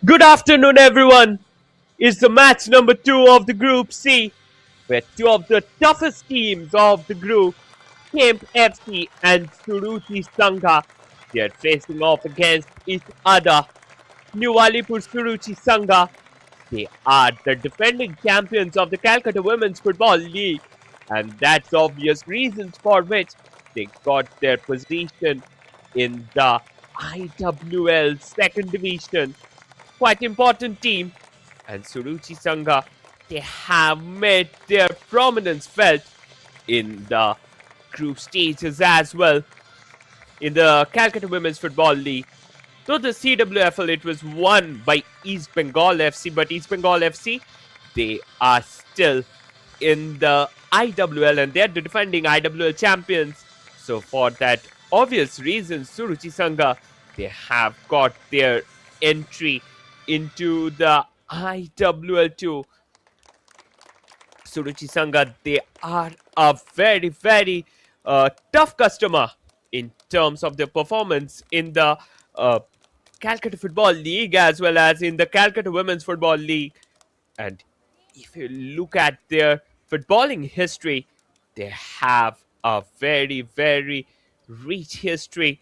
Good afternoon, everyone. It's the match number 2 of the Group C, where two of the toughest teams of the group, Kemp FC and Suruchi Sangha, they are facing off against each other. New Alipur Suruchi Sangha, they are the defending champions of the Calcutta Women's Football League, and that's obvious reasons for which they got their position in the IWL second division. Quite important team, and Suruchi Sangha, they have made their prominence felt in the group stages as well in the Calcutta Women's Football League. Though the CWFL it was won by East Bengal FC, but East Bengal FC they are still in the IWL and they're the defending IWL champions. So for that obvious reason, Suruchi Sangha they have got their entry into the IWL2. Suruchi Sangha, they are a very tough customer in terms of their performance in the Calcutta Football League as well as in the Calcutta Women's Football League. And if you look at their footballing history, they have a very rich history.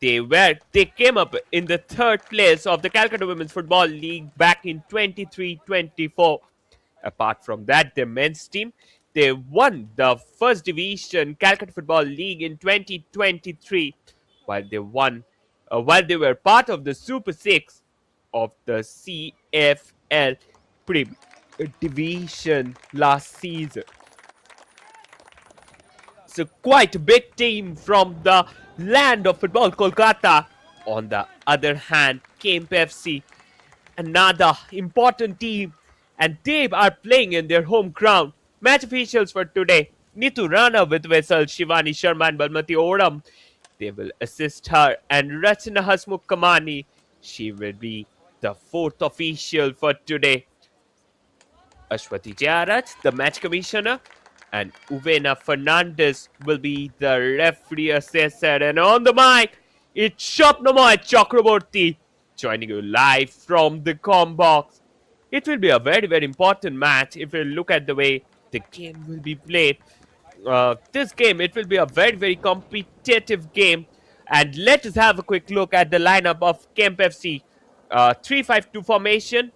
They came up in the third place of the Calcutta Women's Football League back in 23-24. Apart from that, the men's team they won the first division Calcutta Football League in 2023, while they were part of the Super Six of the CFL Prim division last season. So quite a big team from the land of football, Kolkata. On the other hand, Kemp FC, another important team, and they are playing in their home ground. Match officials for today, Nitu Rana with Vessel, Shivani Sharma and Balmati Oram. They will assist her, and Rachana Hasmukh Kamani, she will be the fourth official for today. Ashwati Jayaraj, the match commissioner, and Uvena Fernandez will be the referee assessor. And on the mic, it's Shopnamoy Chakraborty joining you live from the com box. It will be a very important match if you look at the way the game will be played. This game, it will be a very competitive game. And let us have a quick look at the lineup of Kemp FC. 3-5-2 formation.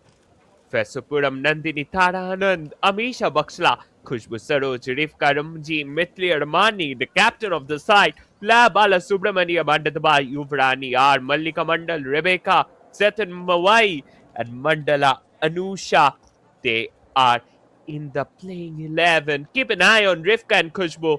Fesupuram Nandini Taranand, Amisha Baksla, Khushbu Saroj, Rifka Ramji, Mithli Armani, the captain of the side, La Bala Subramania Mandataba, Yuvrani R, Mallika Mandal, Rebecca, Setan Mawai, and Mandala Anusha. They are in the playing 11. Keep an eye on Rifka and Khushbu.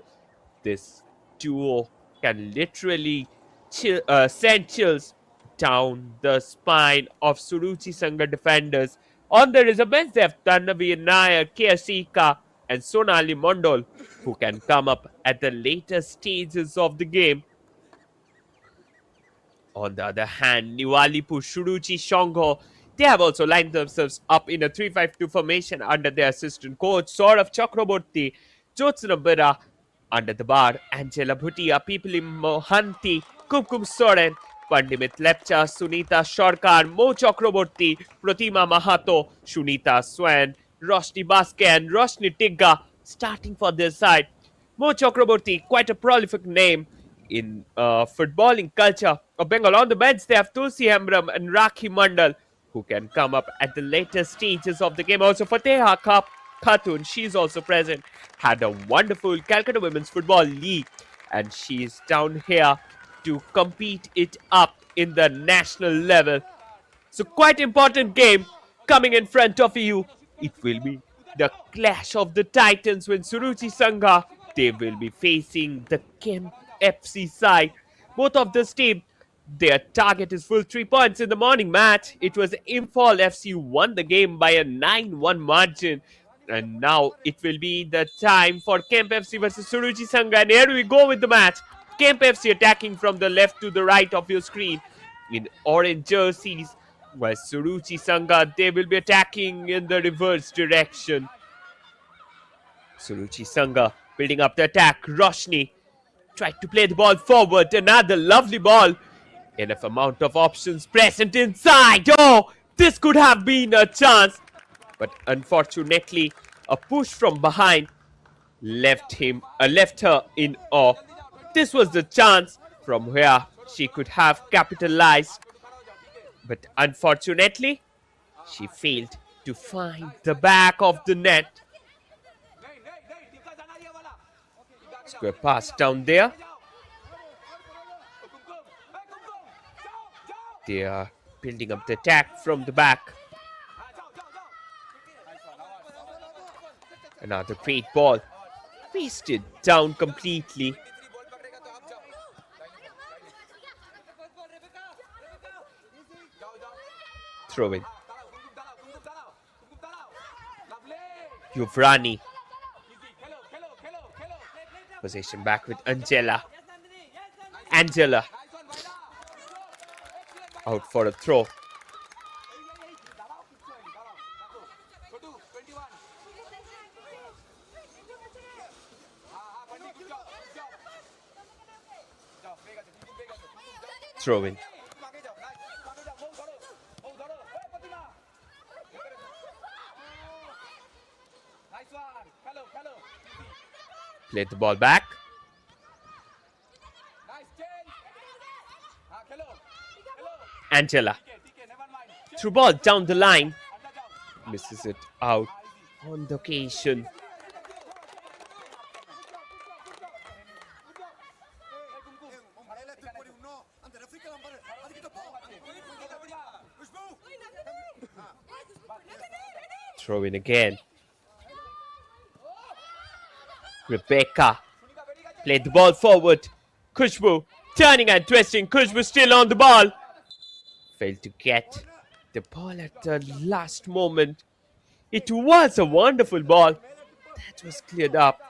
This duo can literally send chills down the spine of Suruchi Sangha defenders. On the reserve bench, they have Tannavi Nair, Kiasika, and Sonali Mondol, who can come up at the later stages of the game. On the other hand, Niwalipu Suruchi Sangha, they have also lined themselves up in a 3-5-2 formation under their assistant coach, Saurav Chakraborty, Jyotsna Bira, under the bar, Angela Bhutia, Pipili Mohanty, Kumkum Soren, Pandimit Lepcha, Sunita Sharkar, Mo Chakraborty, Pratima Mahato, Shunita Swan, Roshni Baske and Roshni Tigga starting for their side. Mo Chakraborty, quite a prolific name in footballing culture of Bengal. On the bench, they have Tulsi Hembram and Rakhi Mandal, who can come up at the later stages of the game. Also, Fateha Khatun, she's also present, had a wonderful Calcutta Women's Football League, and she's down here to compete it up in the national level. So quite important game coming in front of you. It will be the clash of the titans when Suruchi Sangha, they will be facing the Kemp FC side. Both of this team, their target is full 3 points. In the morning match, it was Imphal FC won the game by a 9-1 margin. And now it will be the time for Kemp FC versus Suruchi Sangha. And here we go with the match. Kemp FC attacking from the left to the right of your screen in orange jerseys, while Suruchi Sangha, they will be attacking in the reverse direction. Suruchi Sangha building up the attack. Roshni tried to play the ball forward. Another lovely ball. Enough amount of options present inside. Oh, This could have been a chance, but unfortunately, a push from behind left her in awe. This was the chance from where she could have capitalized, but unfortunately, she failed to find the back of the net. Square pass down there. They are building up the attack from the back. Another great ball. Wasted down completely. Throw in. Yuvrani. Possession back with Angela. Out for a throw. Throw in. Play the ball back. Angela. Through ball down the line. Misses it out on the occasion. Throw in again. Rebecca. Played the ball forward. Khushbu turning and twisting. Khushbu still on the ball. Failed to get the ball at the last moment. It was a wonderful ball that was cleared up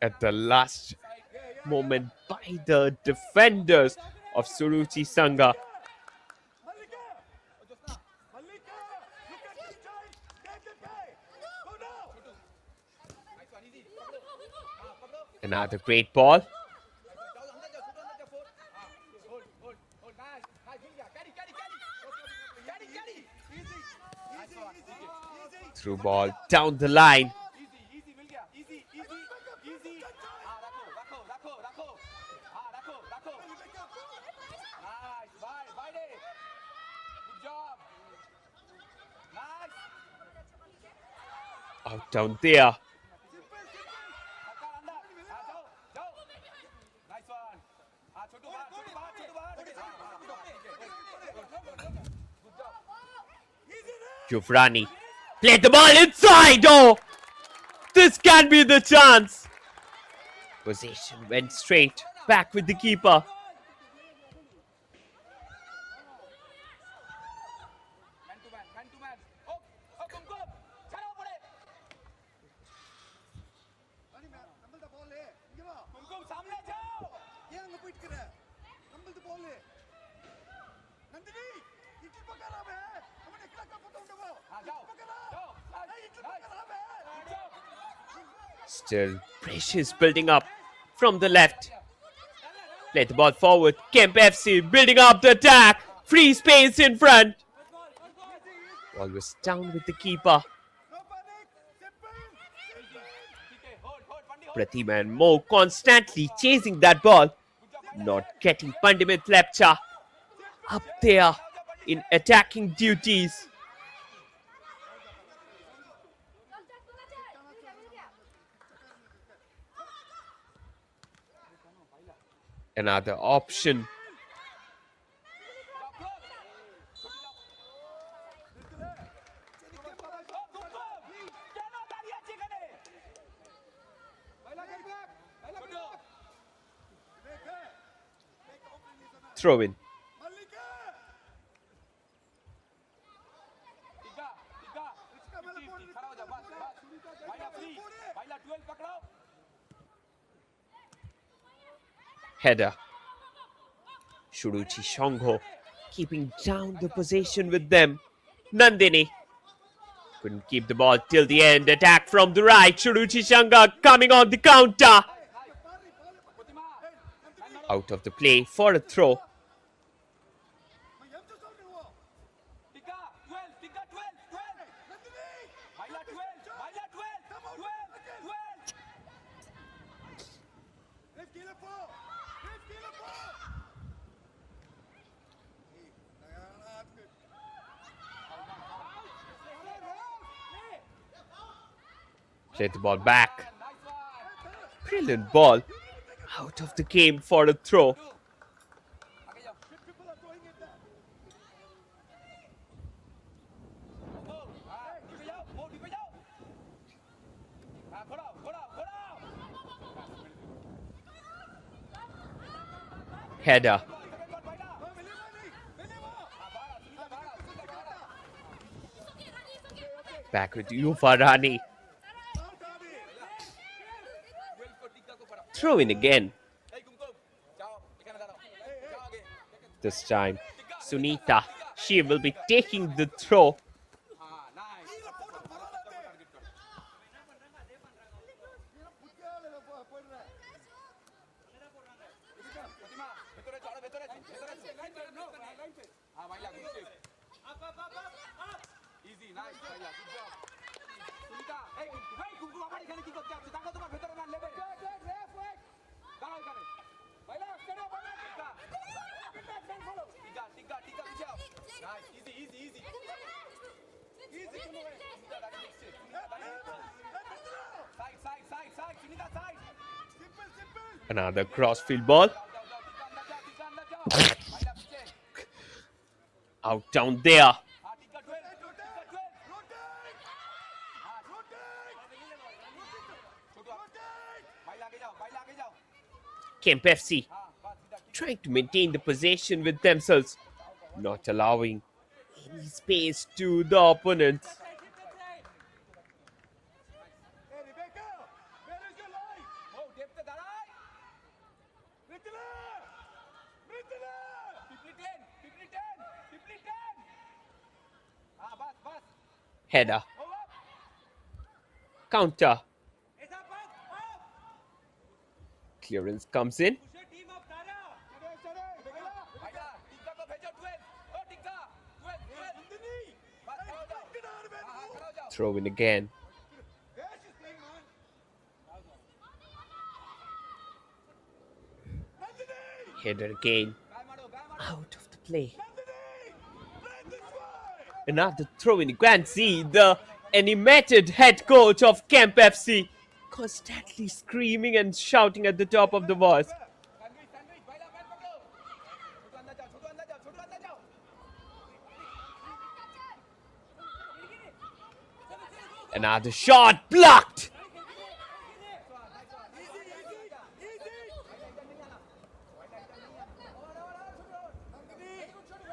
at the last moment by the defenders of Suruchi Sangha. Another great ball. Through ball down the line. Out down there. Yuvrani played the ball inside. Oh, this can be the chance. Possession went straight back with the keeper. Still pressure building up from the left. Play the ball forward. Kemp FC building up the attack. Free space in front. Ball was down with the keeper. Pratima and Mo constantly chasing that ball. Not getting Pandimit Lepcha up there in attacking duties. Another option. Throw in. Header. Suruchi Sangha keeping down the possession with them. Nandini couldn't keep the ball till the end. Attack from the right. Suruchi Sangha coming on the counter. Out of the play for a throw. Play the ball back. Brilliant ball. Out of the game for a throw. Header. Back with Yuvarani. Throw in again. This time, Sunita. She will be taking the throw. Another crossfield ball. Out down there. Kemp FC trying to maintain the possession with themselves, not allowing any space to the opponents. Header. Counter. Clearance comes in. Throw in again. Header again. Out of the play. Another throw in. You can see the animated head coach of Kemp FC constantly screaming and shouting at the top of the voice. Another shot blocked.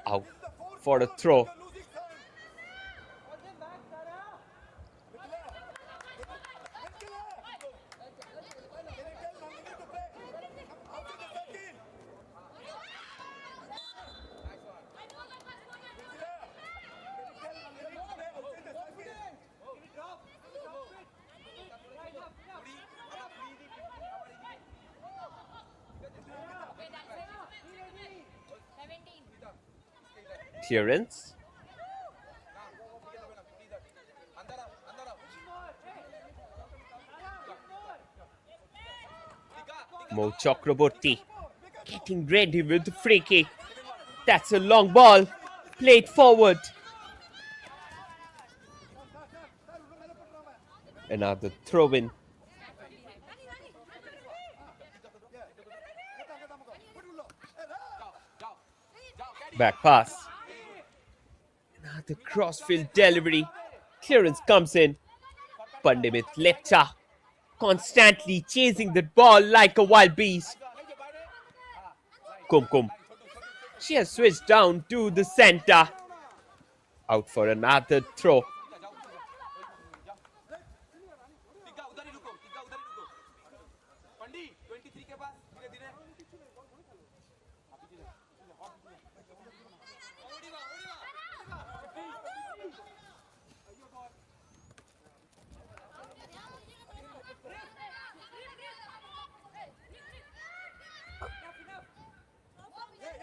Out for a throw. Clearance. Mo Chakraborty getting ready with the free kick. That's a long ball. Played forward. Another throw in. Back pass. Another crossfield delivery. Clearance comes in. Pandit Lepcha constantly chasing the ball like a wild beast. Kumkum. She has switched down to the center. Out for another throw.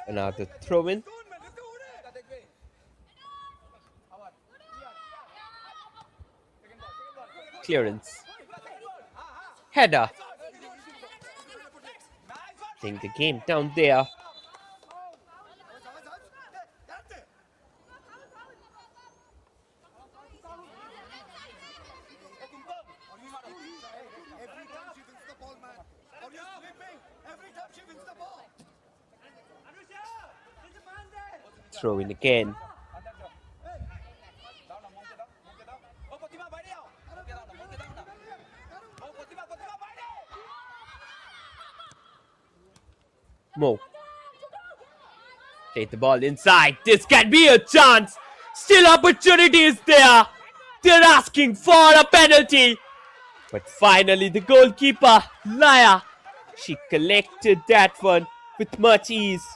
Another throw in. Clearance. Header. Playing the game down there. Throw in again. Mo. Take the ball inside. This can be a chance. Still opportunity is there. They're asking for a penalty. But finally the goalkeeper, Laya, she collected that one with much ease.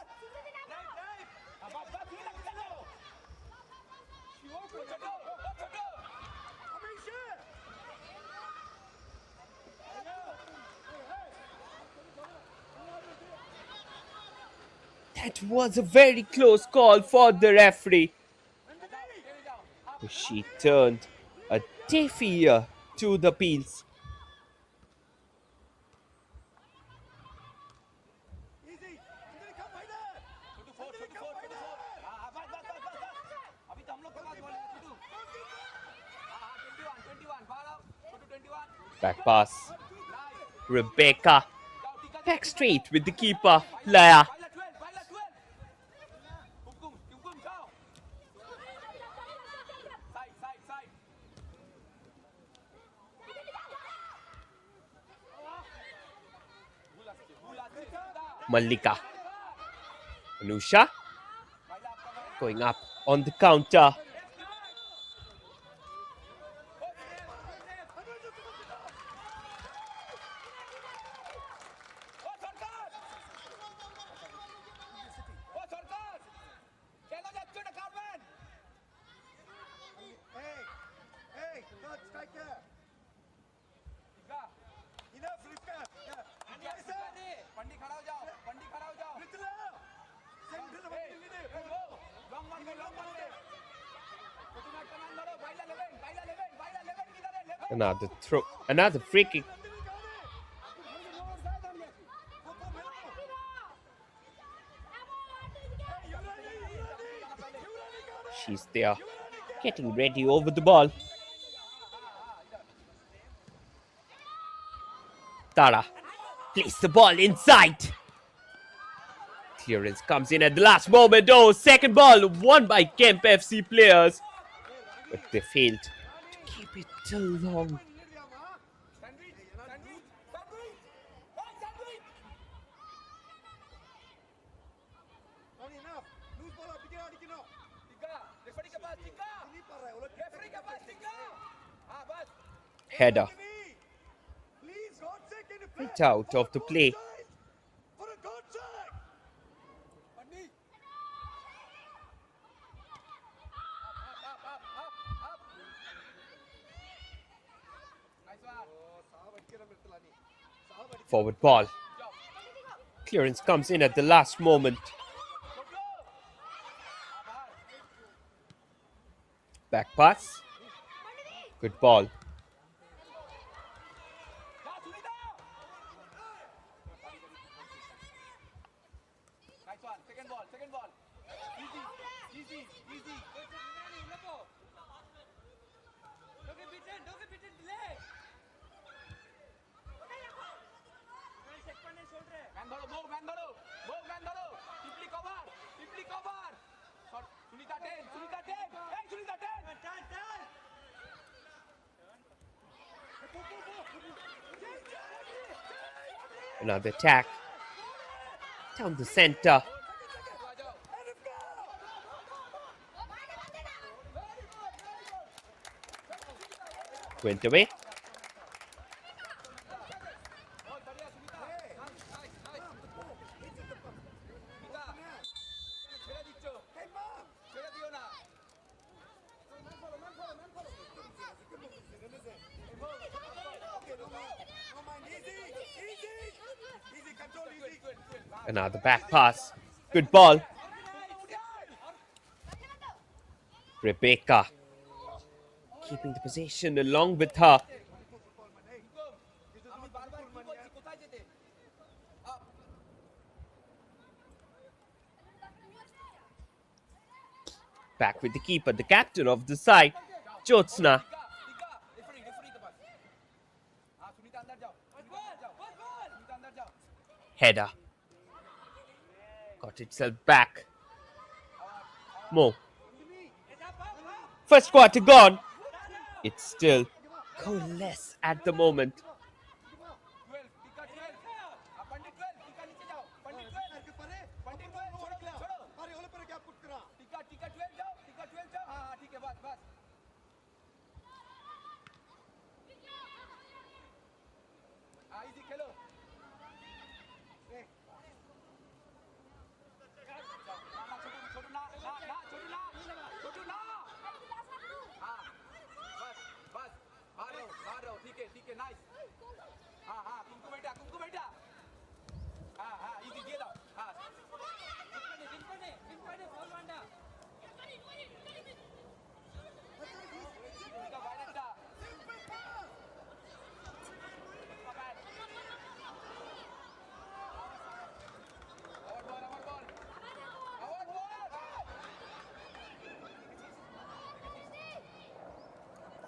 That was a very close call for the referee. She turned a deaf ear to the appeals. Back pass. Rebecca. Back straight with the keeper, Laya. Mallika. Anusha. Going up on the counter. Another free kick. She's there, getting ready over the ball. Tara plays the ball inside. Clearance comes in at the last moment. Oh, second ball won by Kemp FC players. But they failed to keep it till long. Header. Right out of the play. Forward ball. Clearance comes in at the last moment. Back pass. Good ball. Another attack. Down the center. Went away. Another back pass. Good ball. Rebecca keeping the possession along with her. Back with the keeper, the captain of the side, Jyotsna. Header. Got itself back. Mo. First quarter gone. It's still goalless at the moment.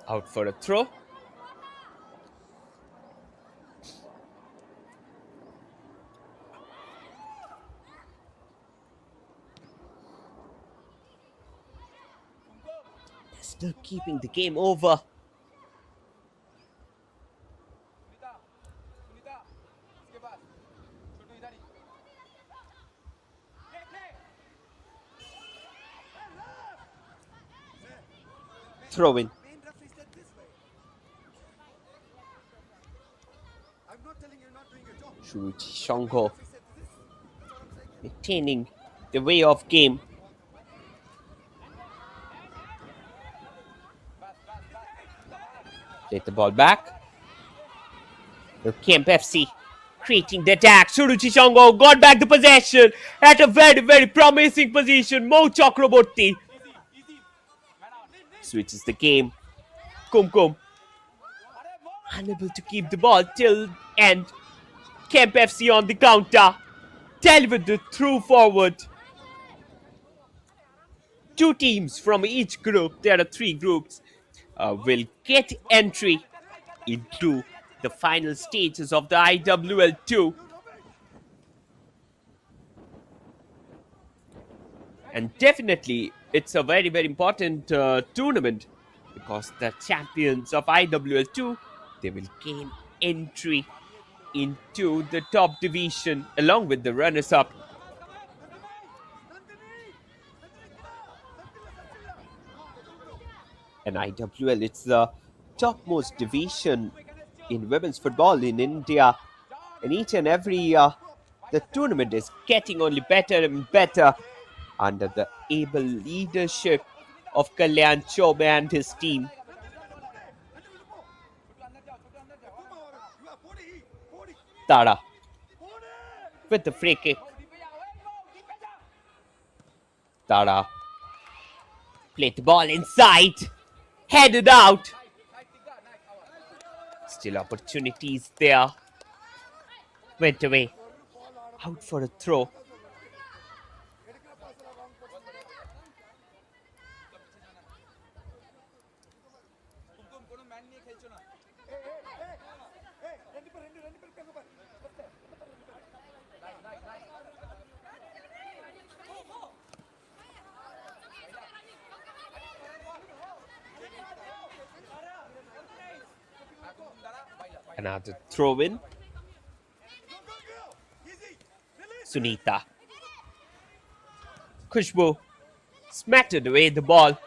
Out for a throw. They're still keeping the game over. Throw in. Suruchi Sangha maintaining the way of game. Played the ball back. The Kemp FC creating the attack. Suruchi Sangha got back the possession at a very, very promising position. Mo Chakraborty switches the game. Kumkum unable to keep the ball till end. Kemp FC on the counter. Delivered the through forward. Two teams from each group, there are three groups, will get entry into the final stages of the IWL 2. And definitely, it's a very, very important tournament because the champions of IWL 2, they will gain entry into the top division along with the runners-up. And IWL, it's the topmost division in women's football in India. And each and every year, the tournament is getting only better and better under the able leadership of Kalyan Chobe and his team. Tara with the free kick. Tara played the ball inside, headed out. Still opportunities there. Went away. Out for a throw. Another throw in. Sunita. Khushbu smattered away the ball.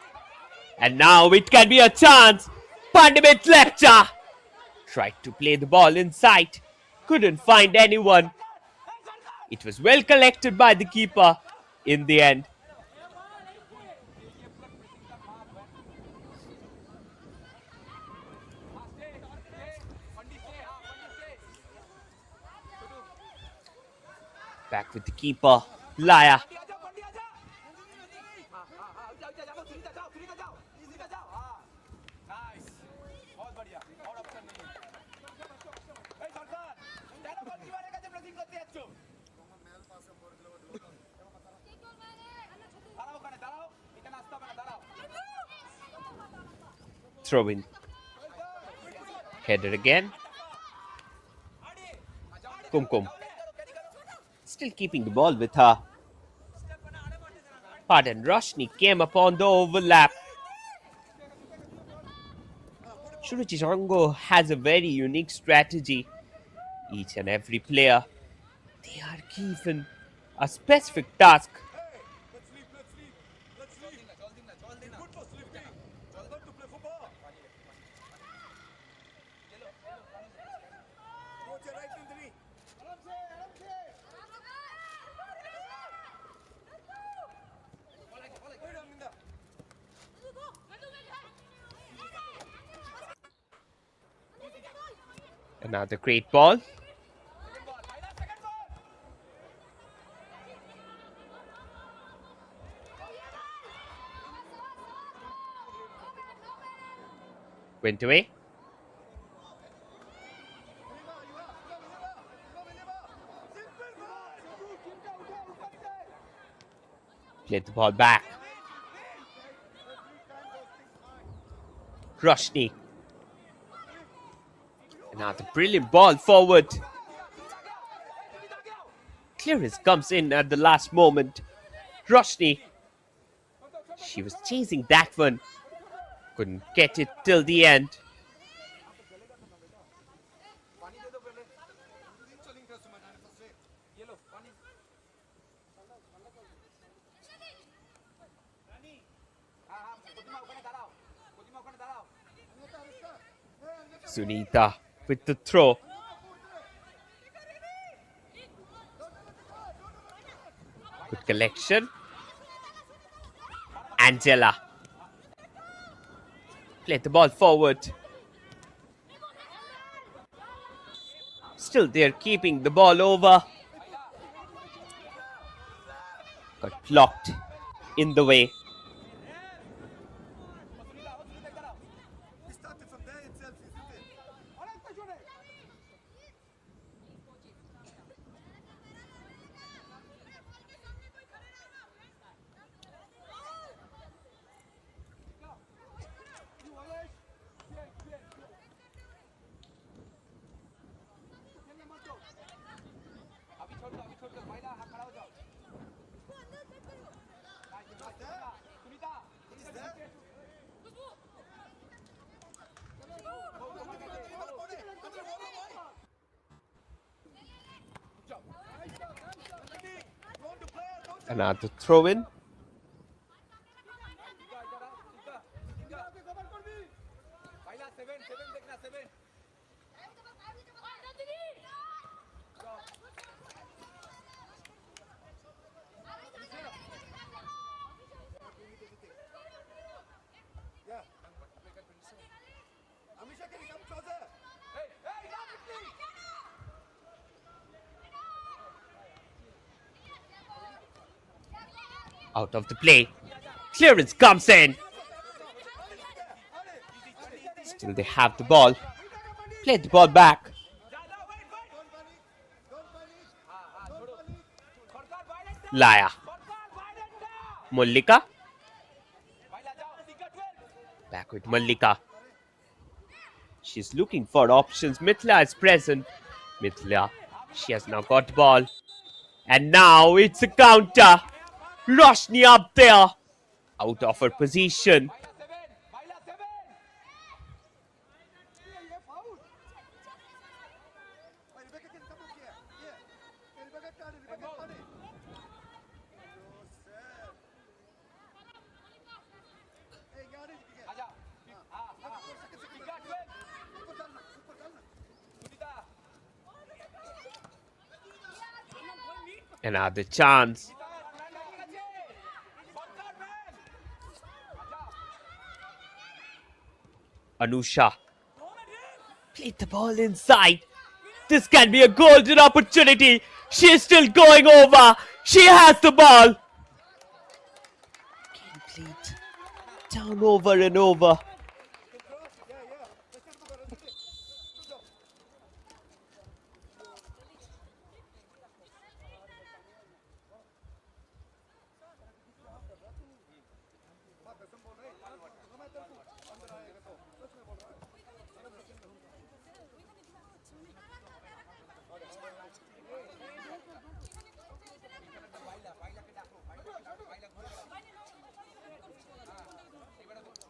And now it can be a chance. Pandit Lepcha tried to play the ball inside. Couldn't find anyone. It was well collected by the keeper in the end. Back with the keeper, Laya. throw in. Header again. Kumkum. Still keeping the ball with her. Pardon, Roshni came upon the overlap. Suruchi Sangha has a very unique strategy. Each and every player, they are given a specific task. Another great ball. Went away. Played the ball back. Roshni. Another brilliant ball forward. Clearance comes in at the last moment. Roshni. She was chasing that one. Couldn't get it till the end. Sunita with the throw. Good collection. Angela. Played the ball forward. Still they're keeping the ball over. Got blocked in the way. Another throw in. Out of the play. Clearance comes in. Still they have the ball. Play the ball back. Laya. Mallika. Back with Mallika. She's looking for options. Mithila is present. Mithila. She has now got the ball. And now it's a counter. Roshni up there. Out of her position. Another chance. Anusha. Played the ball inside. This can be a golden opportunity. She is still going over. She has the ball. Complete. Down over and over.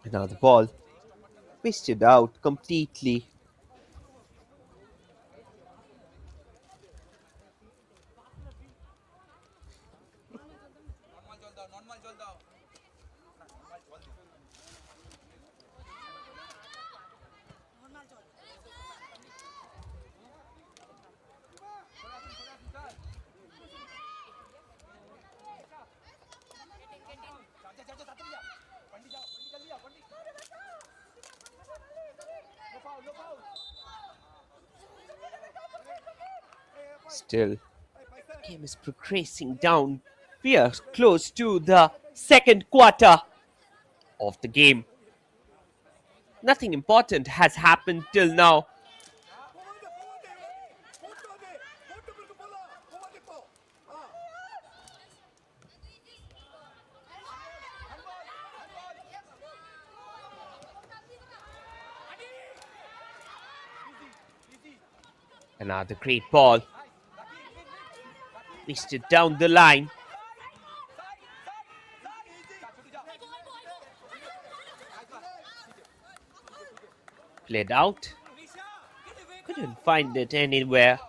Another ball twisted out completely. Still, game is progressing down. We are close to the second quarter of the game. Nothing important has happened till now. Another great ball. Twisted down the line. Played out. Couldn't find it anywhere.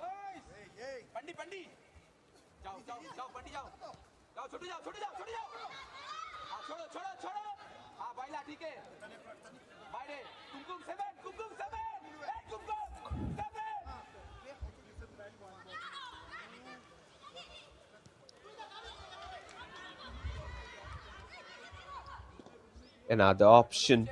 Another option.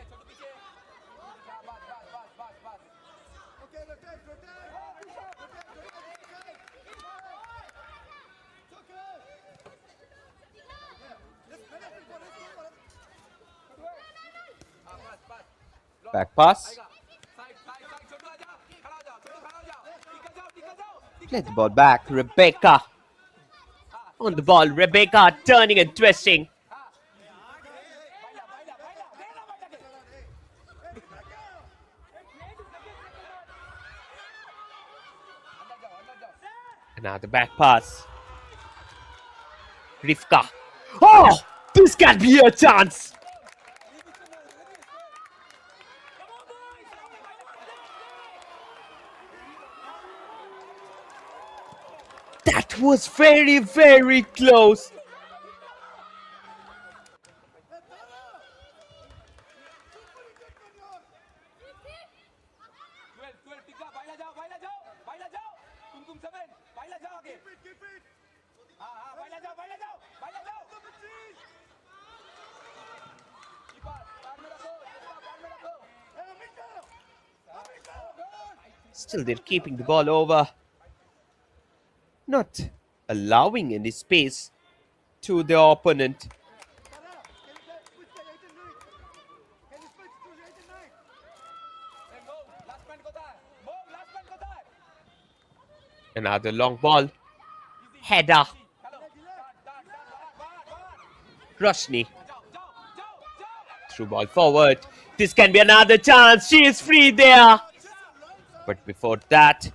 Back pass. Play the ball back. Rebecca. On the ball. Rebecca turning and twisting. Another back pass. Rivka. Oh! This can be a chance! That was very, very close. Still, they're keeping the ball over. Not allowing any space to the opponent. Another long ball. Header. Roshni. Through ball forward. This can be another chance. She is free there. But before that,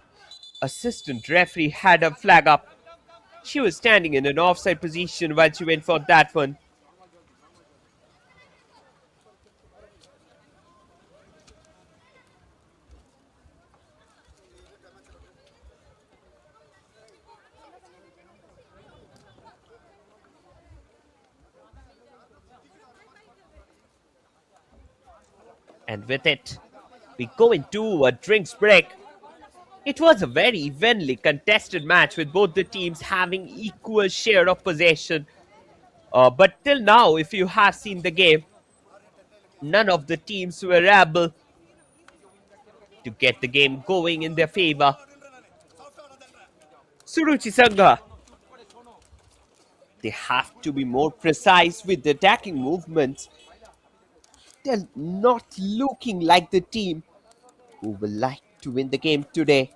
assistant referee had a flag up. She was standing in an offside position while she went for that one. And with it, we go into a drinks break. It was a very evenly contested match with both the teams having equal share of possession. But till now, if you have seen the game, none of the teams were able to get the game going in their favor. Suruchi Sangha, they have to be more precise with the attacking movements. They're not looking like the team who will like to win the game today.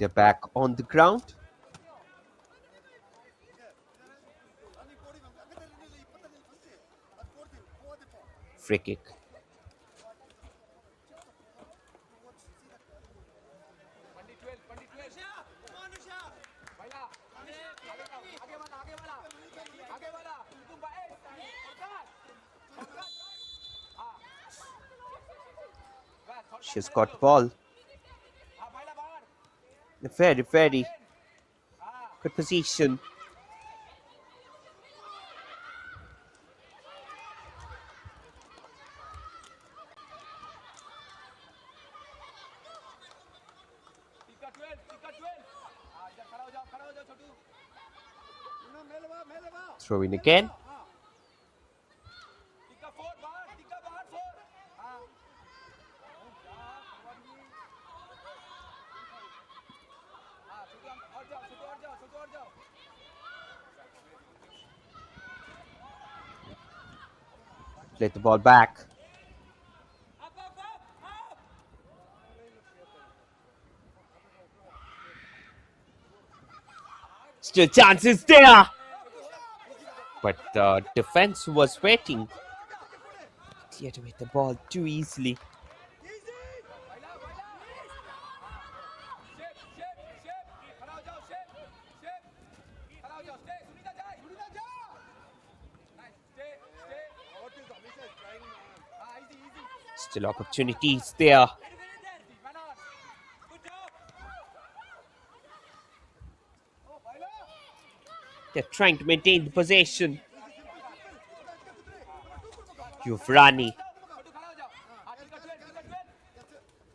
They're back on the ground. Free kick. She's got ball. Very, very good position. Throw in again. Play the ball back. Still chances there. But the defense was waiting. Cleared away the ball too easily. Still opportunities there. They're trying to maintain the possession. Yuvrani.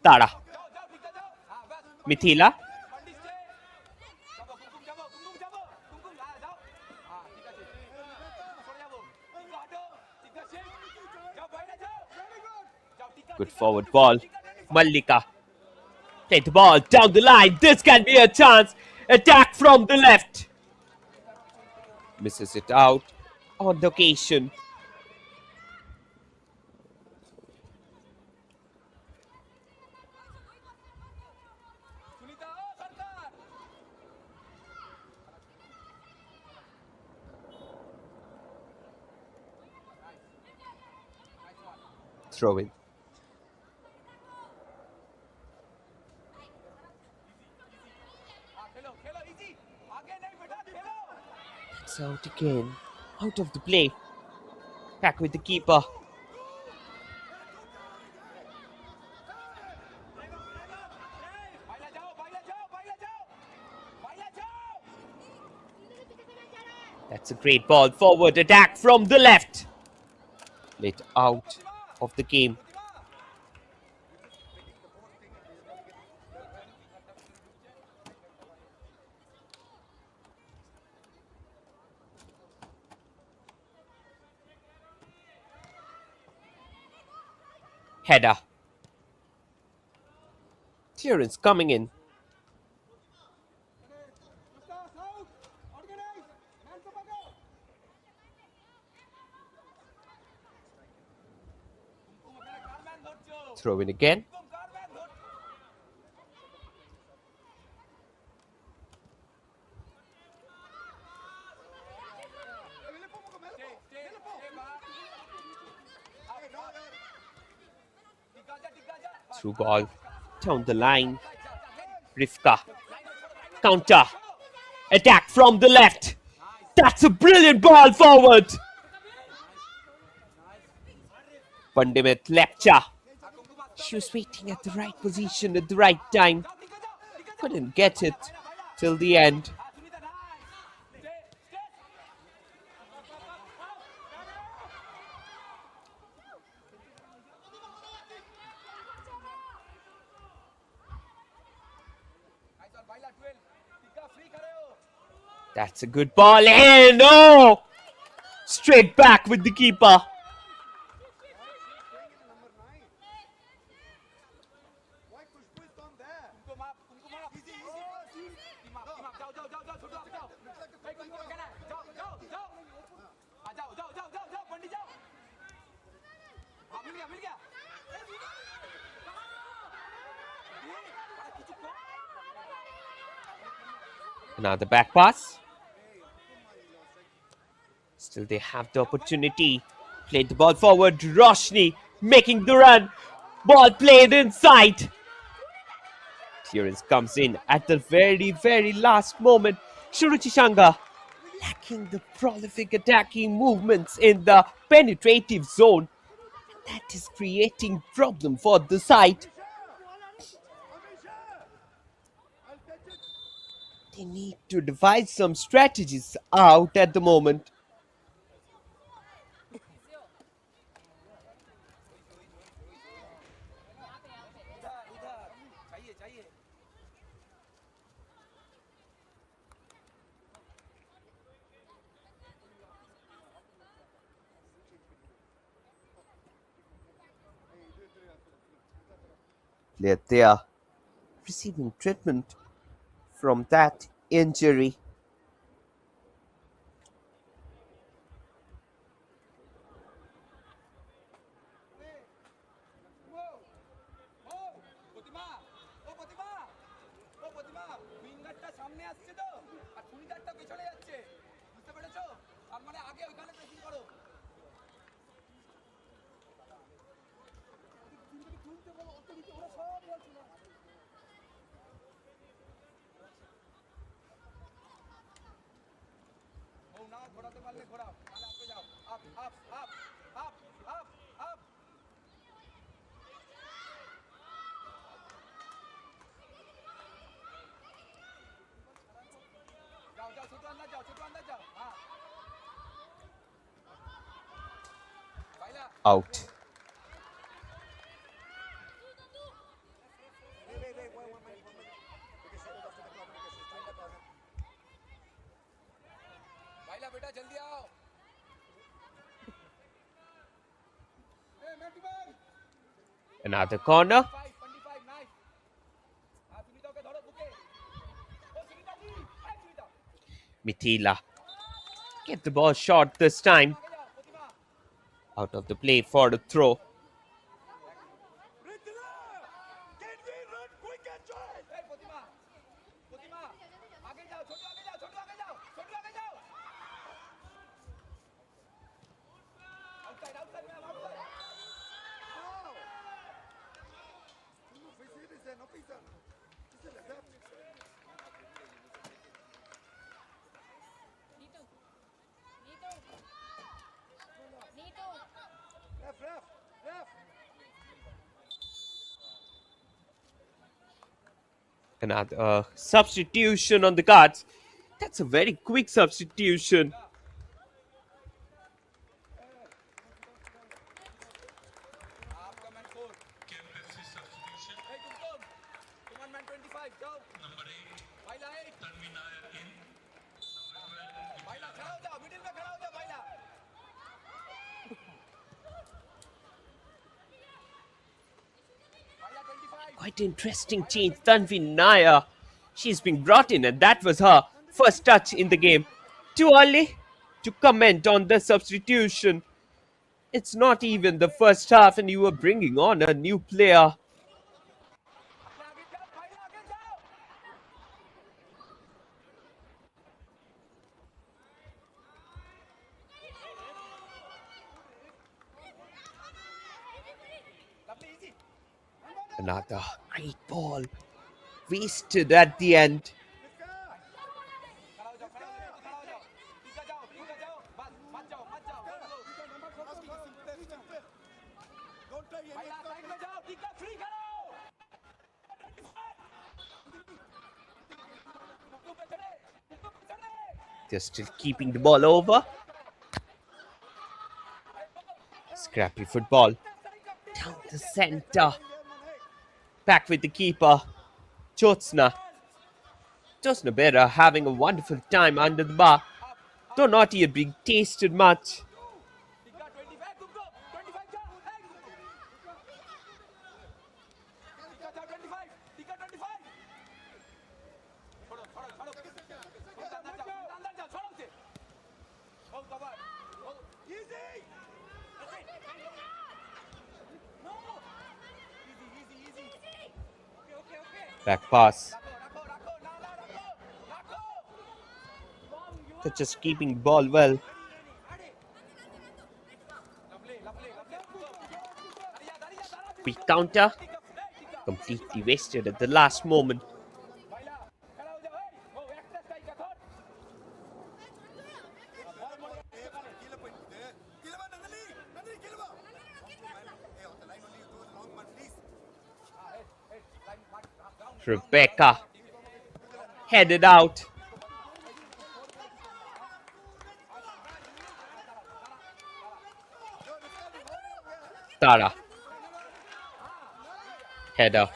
Tara. Mithila. Good forward ball. Mallika. Take the ball down the line. This can be a chance. Attack from the left. Misses it out on the occasion. Throw in. It's out again. Out of the play. Back with the keeper. That's a great ball. Forward attack from the left. Let out of the game. Header. Clearance coming in. Throw in again. Through ball down the line. Rivka. Counter. Attack from the left. That's a brilliant ball forward. Pandimit Lepcha. She was waiting at the right position at the right time. Couldn't get it till the end. That's a good ball. And oh! Straight back with the keeper. Another back pass. Still they have the opportunity. Played the ball forward. Roshni making the run. Ball played inside. Clearance comes in at the very last moment. Suruchi Sangha lacking the prolific attacking movements in the penetrative zone. That is creating problem for the side. They need to devise some strategies out at the moment. Player there receiving treatment from that injury. Out. Another corner. Mithila get the ball short this time. Out of the play for the throw. Another substitution on the cards. That's a very quick substitution. Kemp FC substitution. Number 8, Tanvinaya in. Number 12, Quite interesting change. Tanvi Naya. She's been brought in, and that was her first touch in the game. Too early to comment on the substitution. It's not even the first half, and you are bringing on a new player. Another great ball. Wasted at the end. They're still keeping the ball over. Scrappy football. Down the center. Back with the keeper. Jyotsna. Jyotsna Bera having a wonderful time under the bar, though not yet being tasted much. Back pass. They're just keeping the ball well. Quick counter. Completely wasted at the last moment. Rebecca headed out. Tara. Header.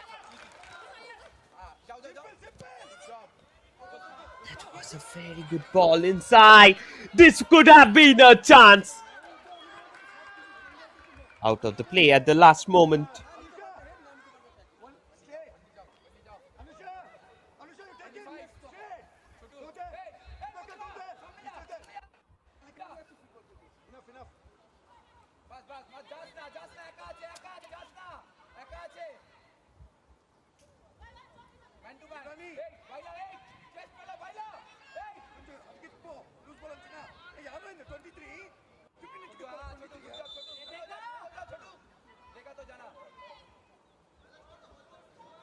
That was a very good ball inside. This could have been a chance. Out of the play at the last moment.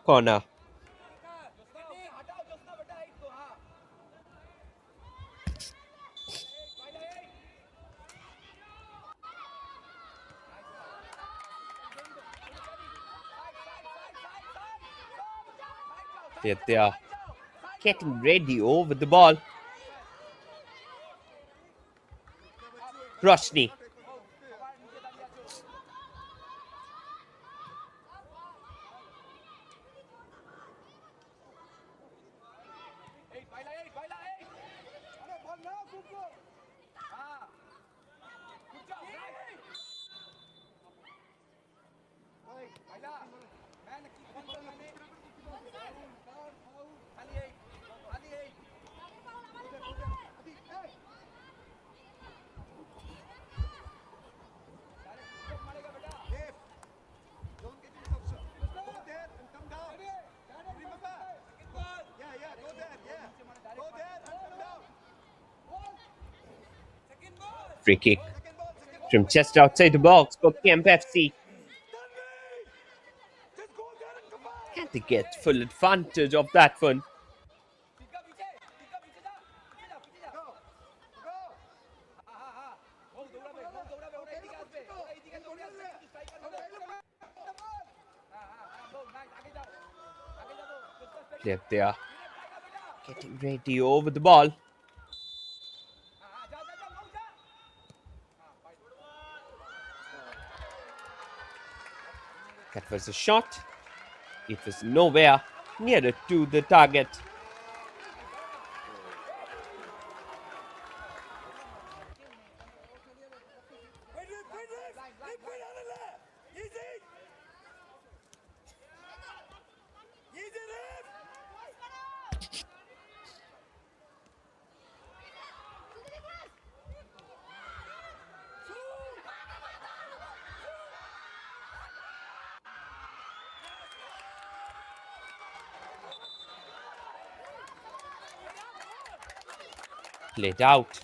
Corner. They are getting ready over the ball. Roshni. Free kick from just outside the box for Kemp FC. Can they get full advantage of that one? They are getting ready over the ball. That was a shot. It was nowhere nearer to the target. Played out.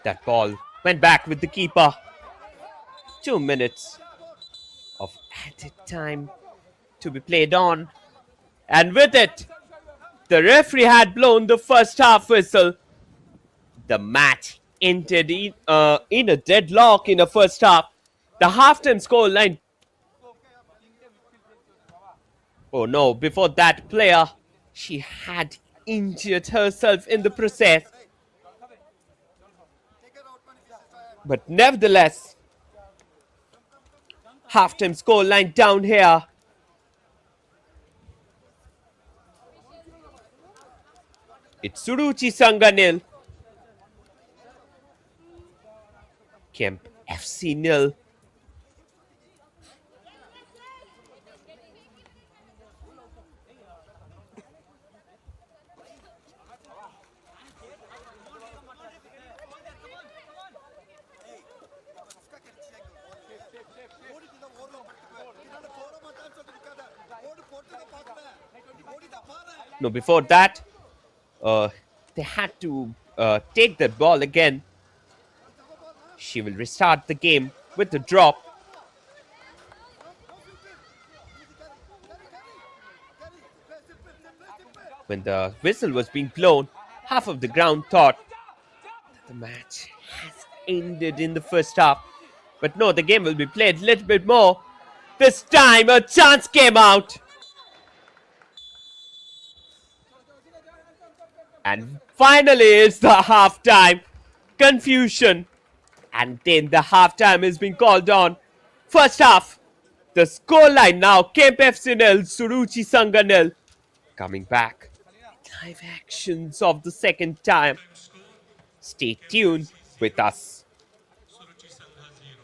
That ball went back with the keeper. 2 minutes of added time to be played on. And with it, the referee had blown the first half whistle. The match ended in a deadlock in the first half. The halftime scoreline. Oh no, before that player, she had injured herself in the process. But nevertheless, halftime scoreline down here. It's Suruchi Sangha nil, Kemp FC nil. No, before that, they had to take that ball again. She will restart the game with the drop. When the whistle was being blown, half of the ground thought that the match has ended in the first half. But no, the game will be played a little bit more. This time, a chance came out. And finally, it's the halftime. Confusion. And then the halftime is being called on. First half, the scoreline now Kemp FC nil, Suruchi Sangha nil. Coming back, live actions of the second time. Time score Stay Kemp tuned FC 0, with us. Suruchi Sangha 0.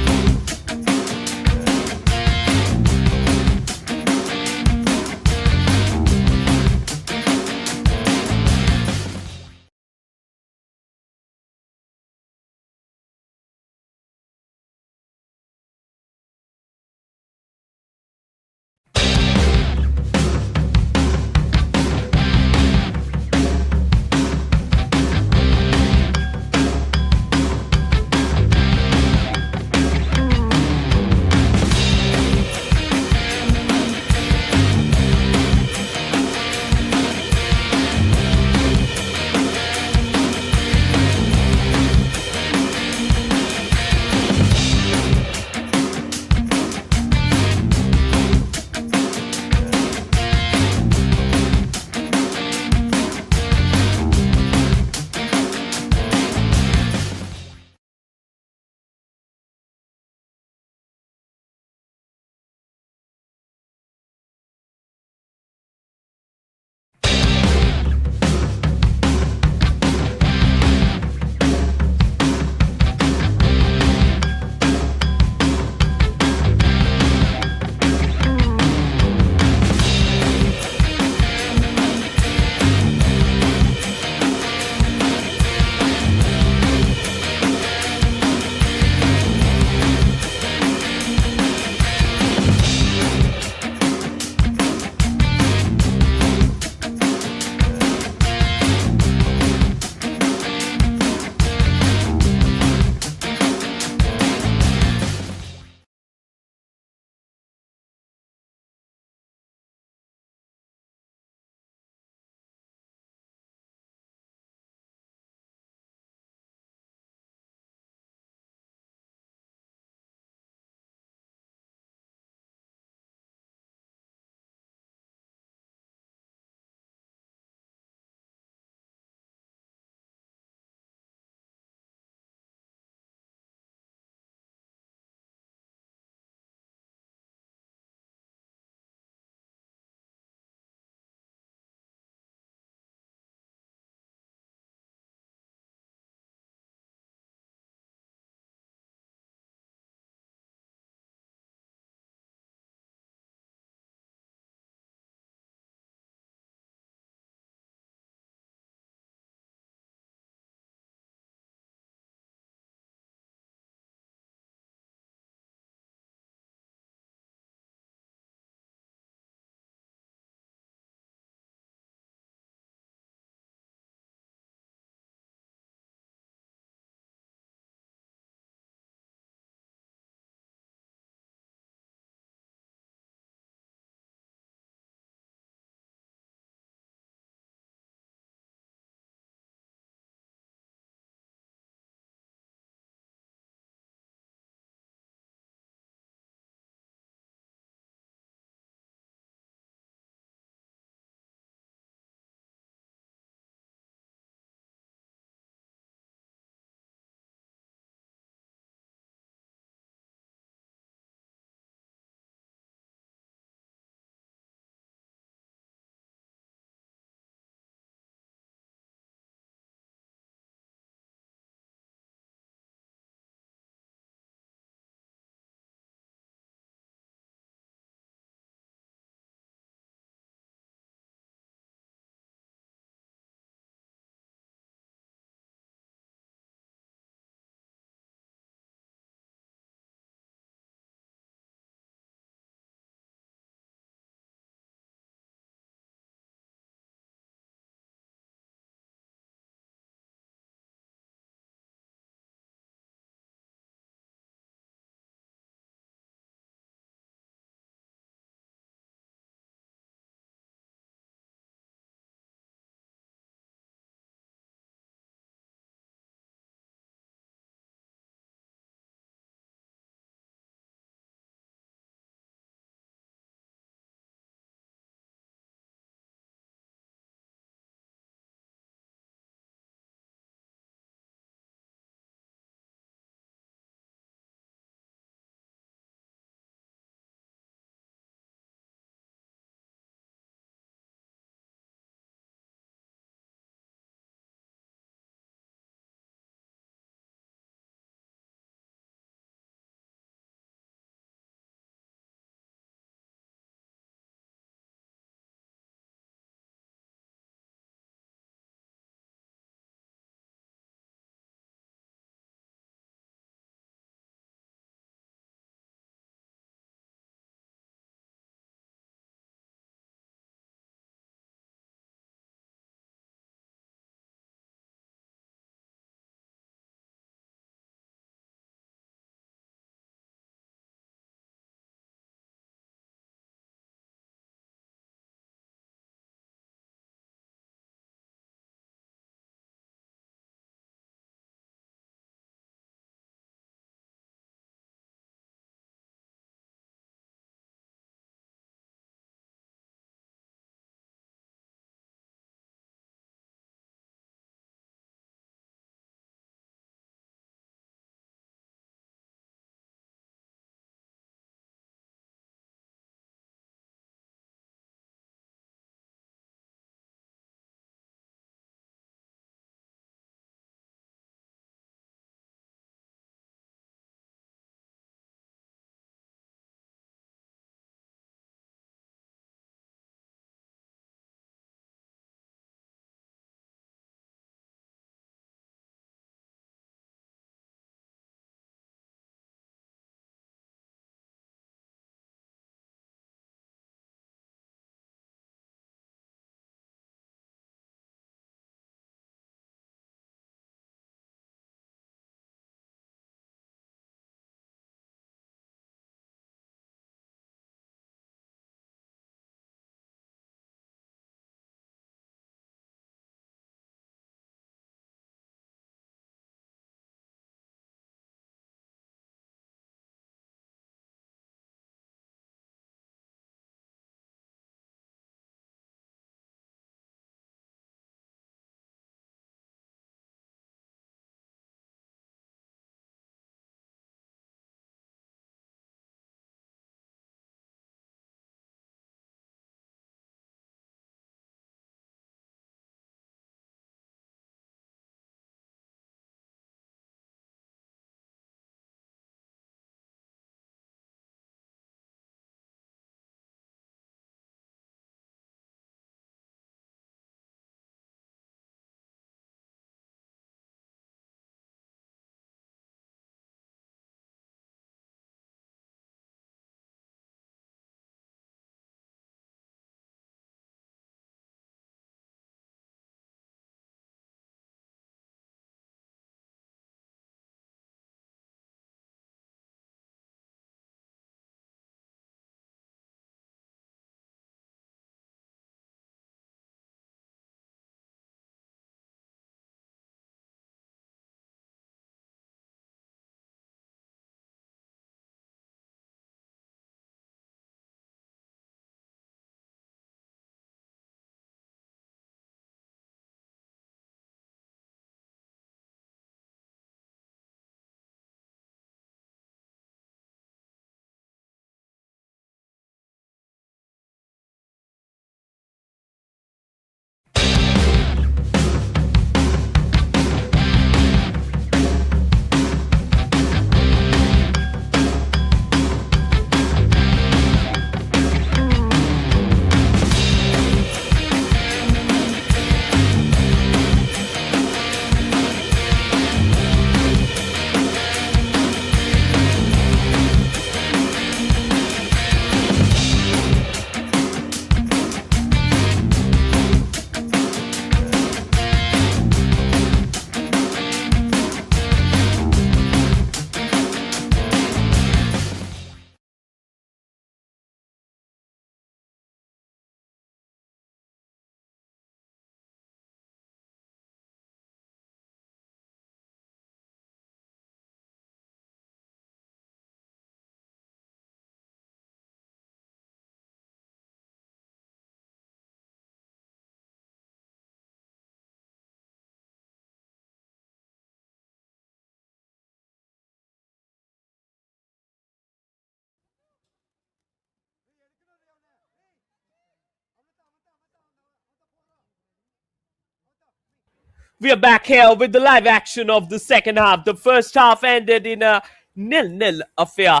We are back here with the live action of the second half. The first half ended in a nil-nil affair.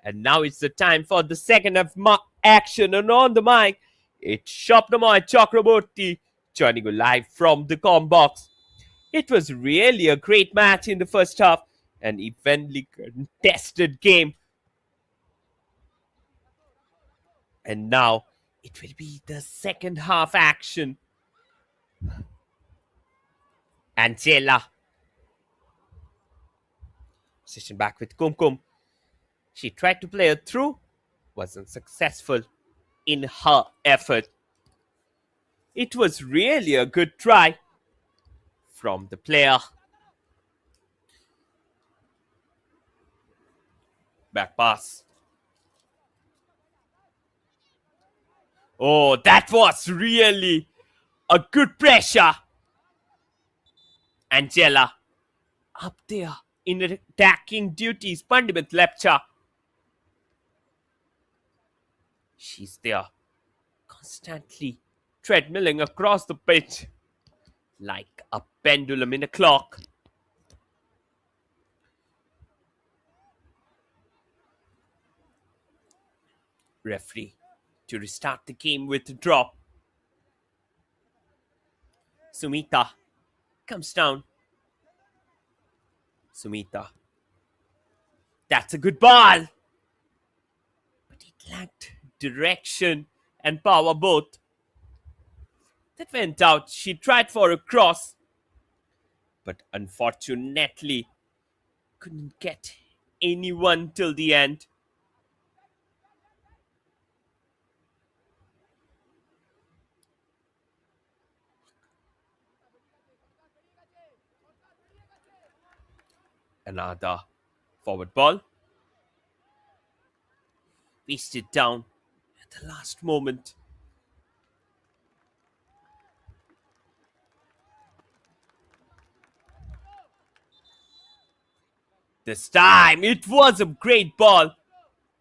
And now it's the time for the second half action. And on the mic, it's Shopnamoy Chakraborty joining you live from the com box. It was really a great match in the first half, an evenly contested game. And now it will be the second half action. Angela. Session back with Kumkum. She tried to play it through, wasn't successful in her effort. It was really a good try from the player. Back pass. Oh, that was really a good pressure. Angela up there in attacking duties. Pandit Lepcha. She's there constantly treadmilling across the pitch like a pendulum in a clock. Referee to restart the game with a drop. Sumita comes down. Sumita. That's a good ball. But it lacked direction and power both. That went out. She tried for a cross. But unfortunately couldn't get anyone till the end. Another forward ball. Wasted down at the last moment. This time it was a great ball,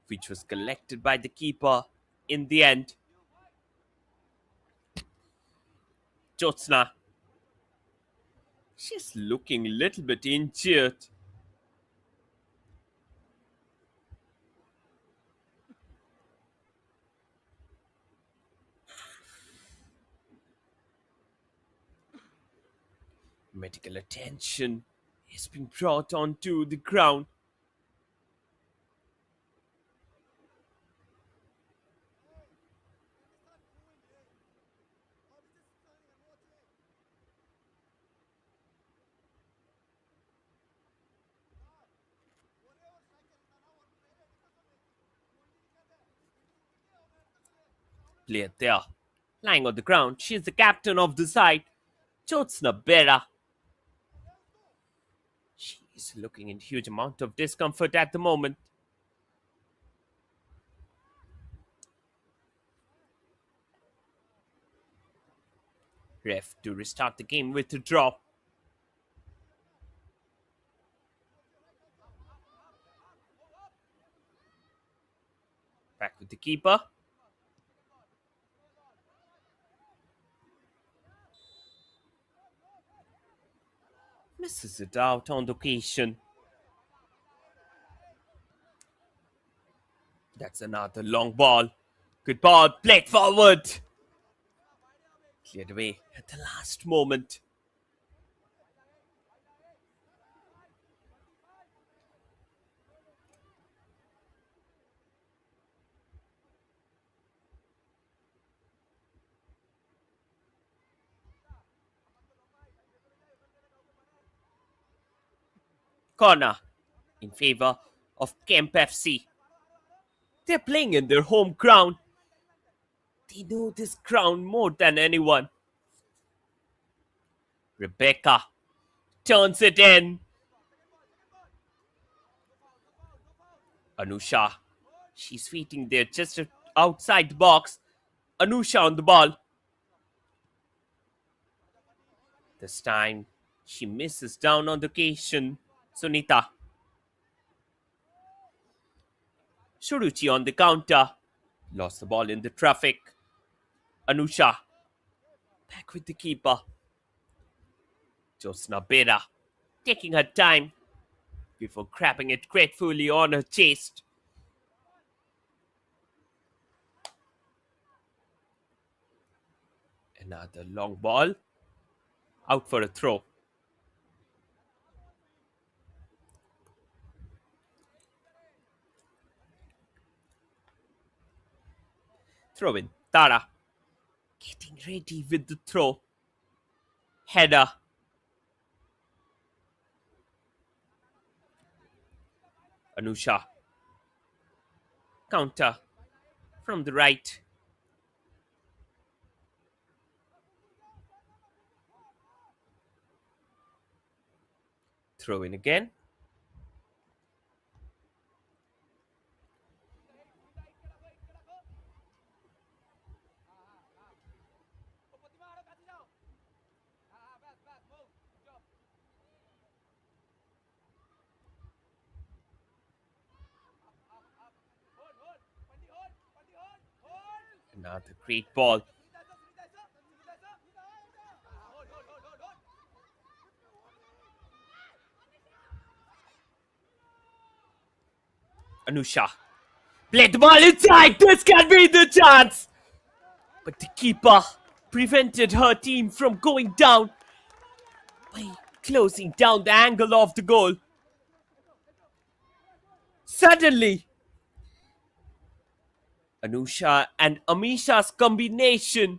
which was collected by the keeper in the end. Jyotsna. She's looking a little bit injured. Medical attention has been brought onto the ground. Player there, lying on the ground. She's the captain of the side, Jyotsna Bera. She is looking in huge amount of discomfort at the moment. Ref to restart the game with a draw. Back with the keeper. Misses it out on the occasion. That's another long ball. Good ball, played forward. Cleared away at the last moment. Corner in favor of Kemp FC. They're playing in their home ground. They know this ground more than anyone. Rebecca turns it in. Anusha. She's waiting there just outside the box. Anusha on the ball. This time she misses down on the occasion. Sunita. Suruchi on the counter. Lost the ball in the traffic. Anusha. Back with the keeper. Josna Bera taking her time before grabbing it gratefully on her chest. Another long ball out for a throw. Throw in. Tara getting ready with the throw. Header. Anusha. Counter from the right. Throw in again. Another great ball. Anusha. Play the ball inside. This can be the chance. But the keeper prevented her team from going down by closing down the angle of the goal. Suddenly, Anusha and Amisha's combination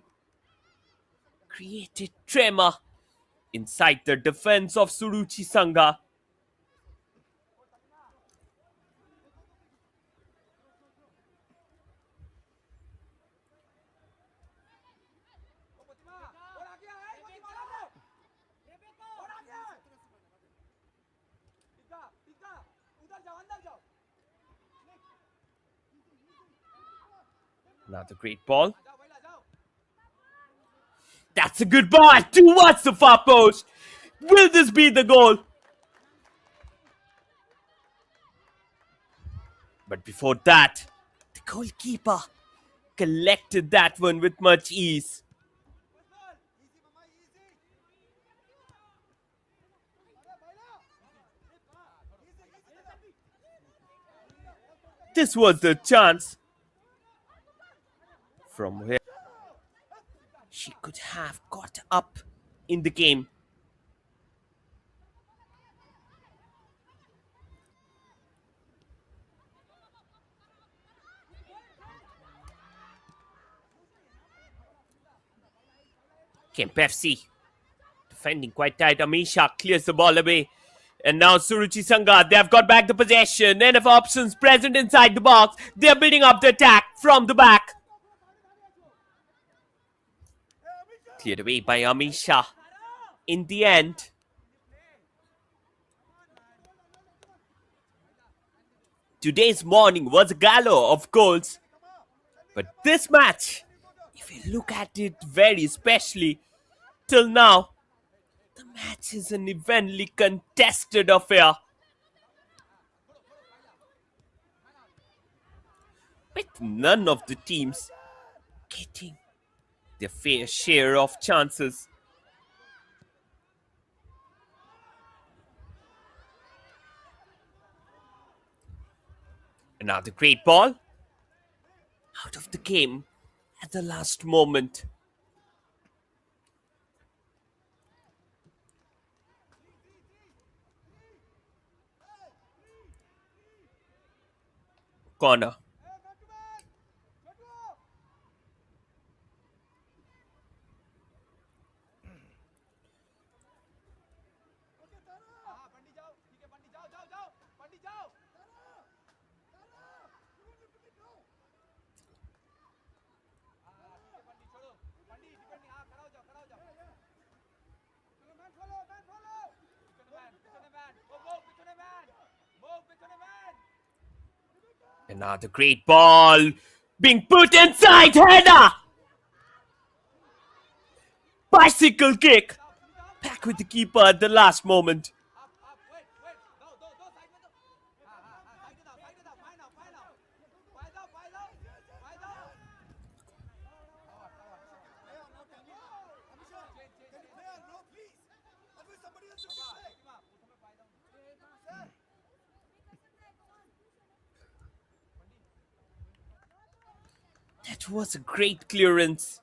created tremor inside the defense of Suruchi Sangha. Another great ball. That's a good ball towards the far post. Will this be the goal? But before that, the goalkeeper collected that one with much ease. This was the chance from where she could have got up in the game. Kemp FC defending quite tight. Amisha clears the ball away. And now Suruchi Sangha, they have got back the possession. Enough options present inside the box. They are building up the attack from the back. Cleared away by Amisha. In the end, today's morning was a gala of goals. But this match, if you look at it very especially, till now, the match is an evenly contested affair. With none of the teams getting their fair share of chances. Another great ball. Out of the game at the last moment. Corner. Another great ball being put inside. Header. Bicycle kick. Back with the keeper at the last moment. That was a great clearance.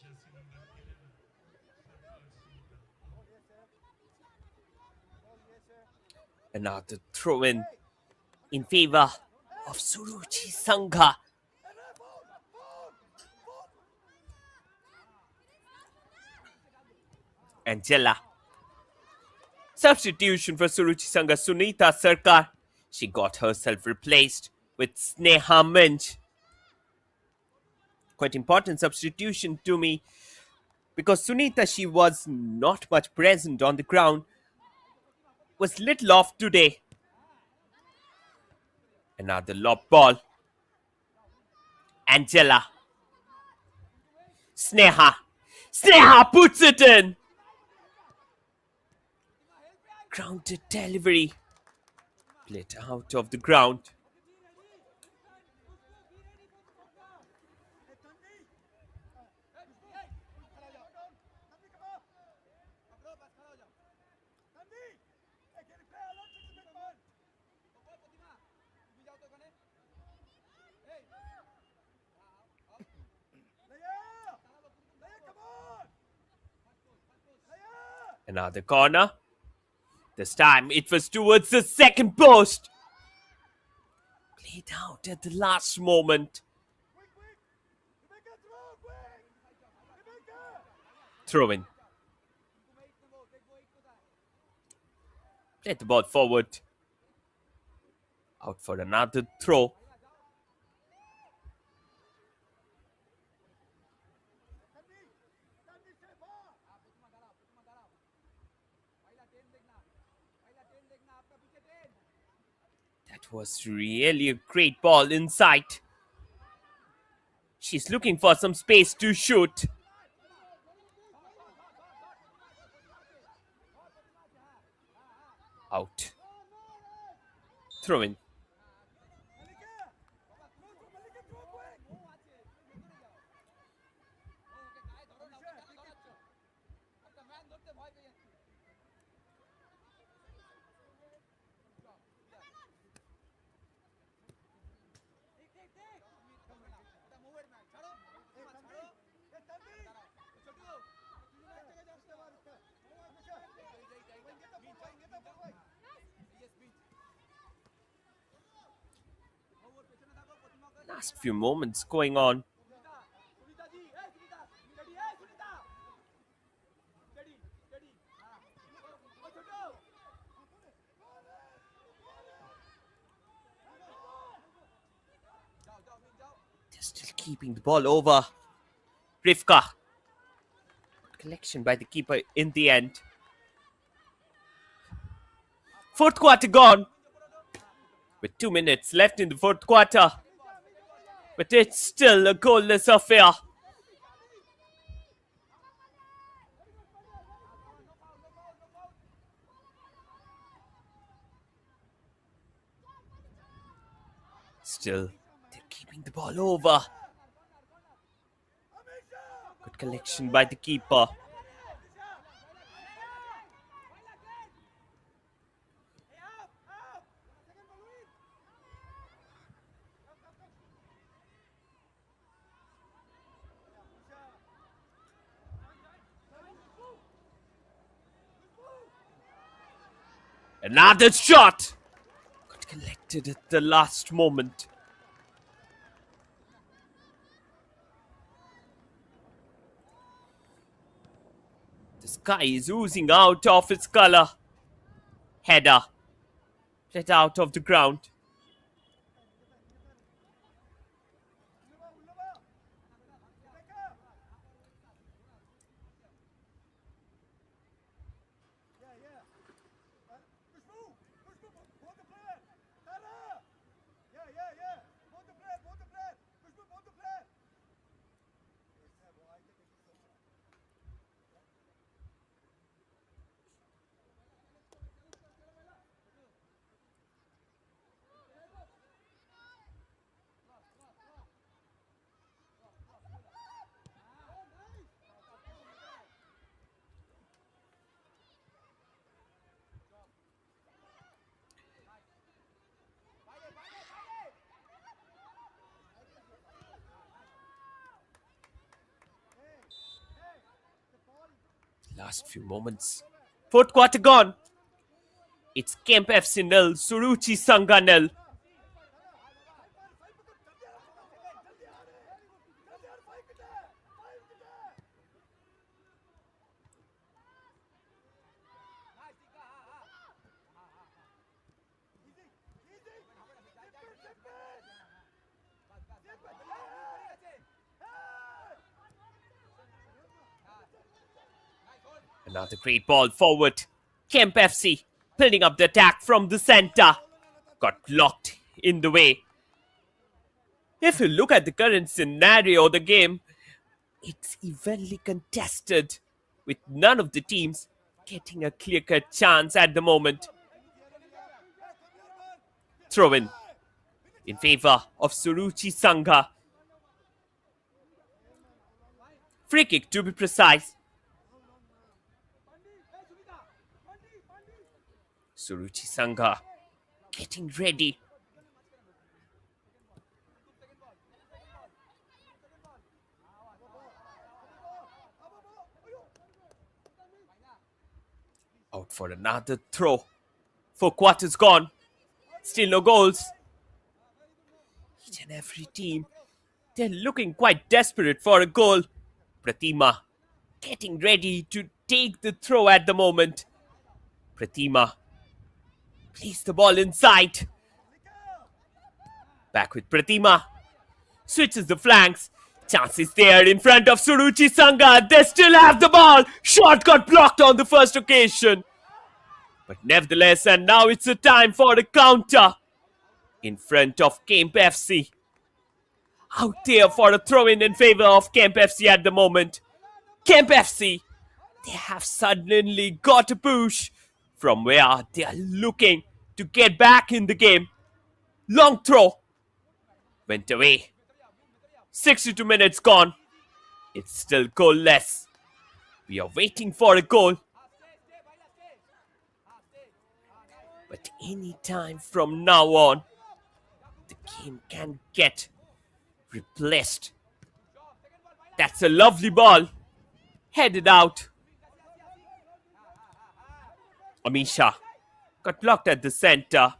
jersey number 11, Another throw in favor of Suruchi Sangha. Angela. Substitution for Suruchi Sangha, Sunita Sarkar. She got herself replaced with Sneha Minch. Quite important substitution to me because Sunita, she was not much present on the ground, was little off today. Another lob ball. Angela. Sneha. Sneha puts it in. Grounded delivery. Played out of the ground. Another corner. This time it was towards the second post. Played out at the last moment. Throw in. Played the ball forward. Out for another throw. That was really a great ball inside. She's looking for some space to shoot. Out. Throw in. Last few moments going on. They're still keeping the ball over. Rivka. Collection by the keeper in the end. Fourth quarter gone. With 2 minutes left in the fourth quarter. But it's still a goalless affair. Still, they're keeping the ball over. Good collection by the keeper. Another shot! Got collected at the last moment. The sky is oozing out of its color. Header. Let out of the ground. Last few moments. Fourth quarter gone. It's Kemp FC nil, Suruchi Sangha nil. Another great ball forward. Kemp FC building up the attack from the center. Got blocked in the way. If you look at the current scenario of the game, it's evenly contested, with none of the teams getting a clear-cut chance at the moment. Throw in favor of Suruchi Sangha. Free kick to be precise. Suruchi Sangha getting ready. Out for another throw. 4 quarters gone. Still no goals. Each and every team, they're looking quite desperate for a goal. Pratima getting ready to take the throw at the moment. Pratima plays the ball inside. Back with Pratima. Switches the flanks. Chances there in front of Suruchi Sangha. They still have the ball. Shot got blocked on the first occasion. But nevertheless, and now it's a time for a counter in front of Kemp FC. Out there for a throw-in favor of Kemp FC at the moment. Kemp FC, they have suddenly got a push from where they are looking to get back in the game. Long throw. Went away. 62 minutes gone. It's still goalless. We are waiting for a goal. But any time from now on, the game can get replaced. That's a lovely ball. Headed out. Amisha got blocked at the center.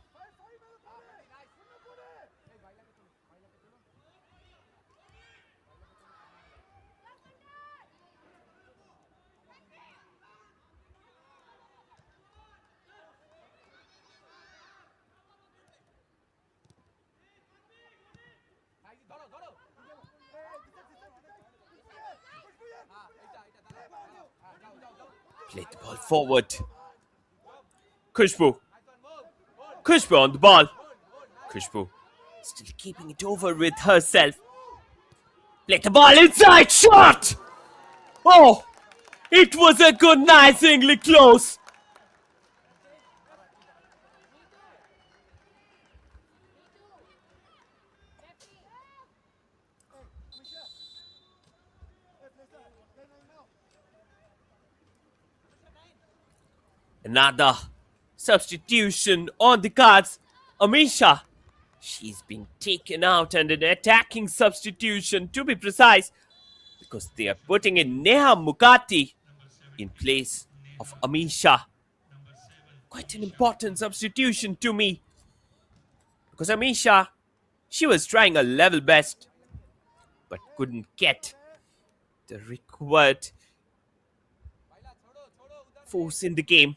Played the ball forward. Khushbu on the ball. Khushbu still keeping it over with herself. Played the ball inside. Shot! Oh! It was a good, nicely close. Another substitution on the cards. Amisha, she's been taken out, and an attacking substitution to be precise, because they are putting in Neha Mukati in place of Amisha. Quite an important substitution to me, because Amisha, she was trying her level best but couldn't get the required force in the game.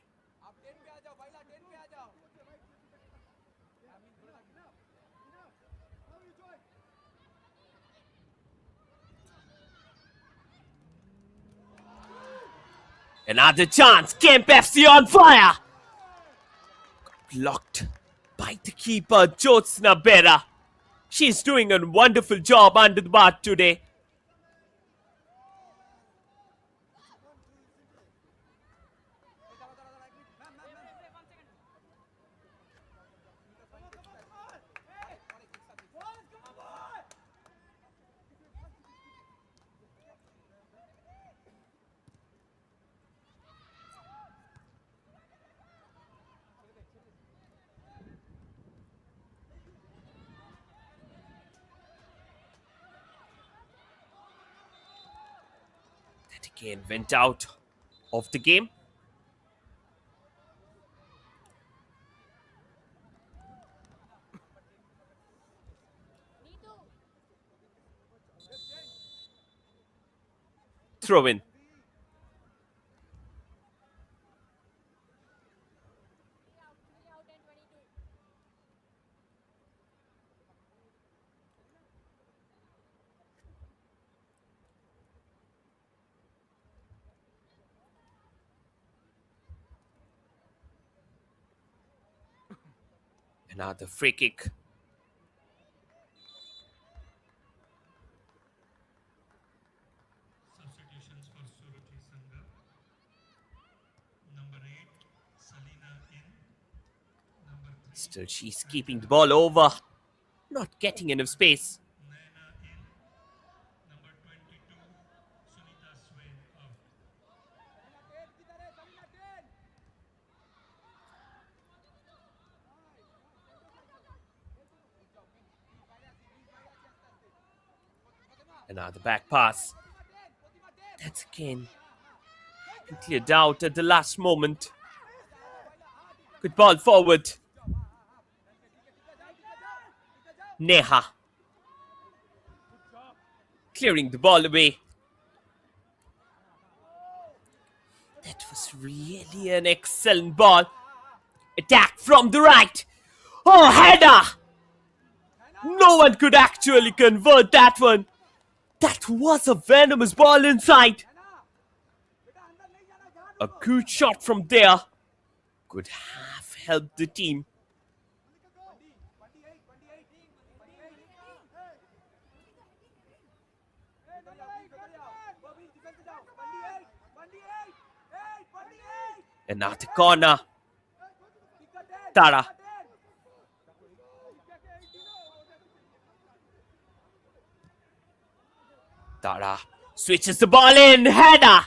Another chance. Kemp FC on fire. Blocked by the keeper, Jyotsna Bera. She's doing a wonderful job under the bar today. That again went out of the game. Throw in. Another free kick. Substitutions for Suruchi Sangha. Number 8, Salina in. Number 3, Still, she's keeping the ball over. Not getting enough space. Naina in. Number 22, Sunita Swain out. Another back pass. That's again cleared out at the last moment. Good ball forward. Neha. Clearing the ball away. That was really an excellent ball. Attack from the right. Oh, header! No one could actually convert that one. That was a venomous ball inside. A good shot from there could have helped the team. Another corner. Tara. Tara switches the ball in. Header.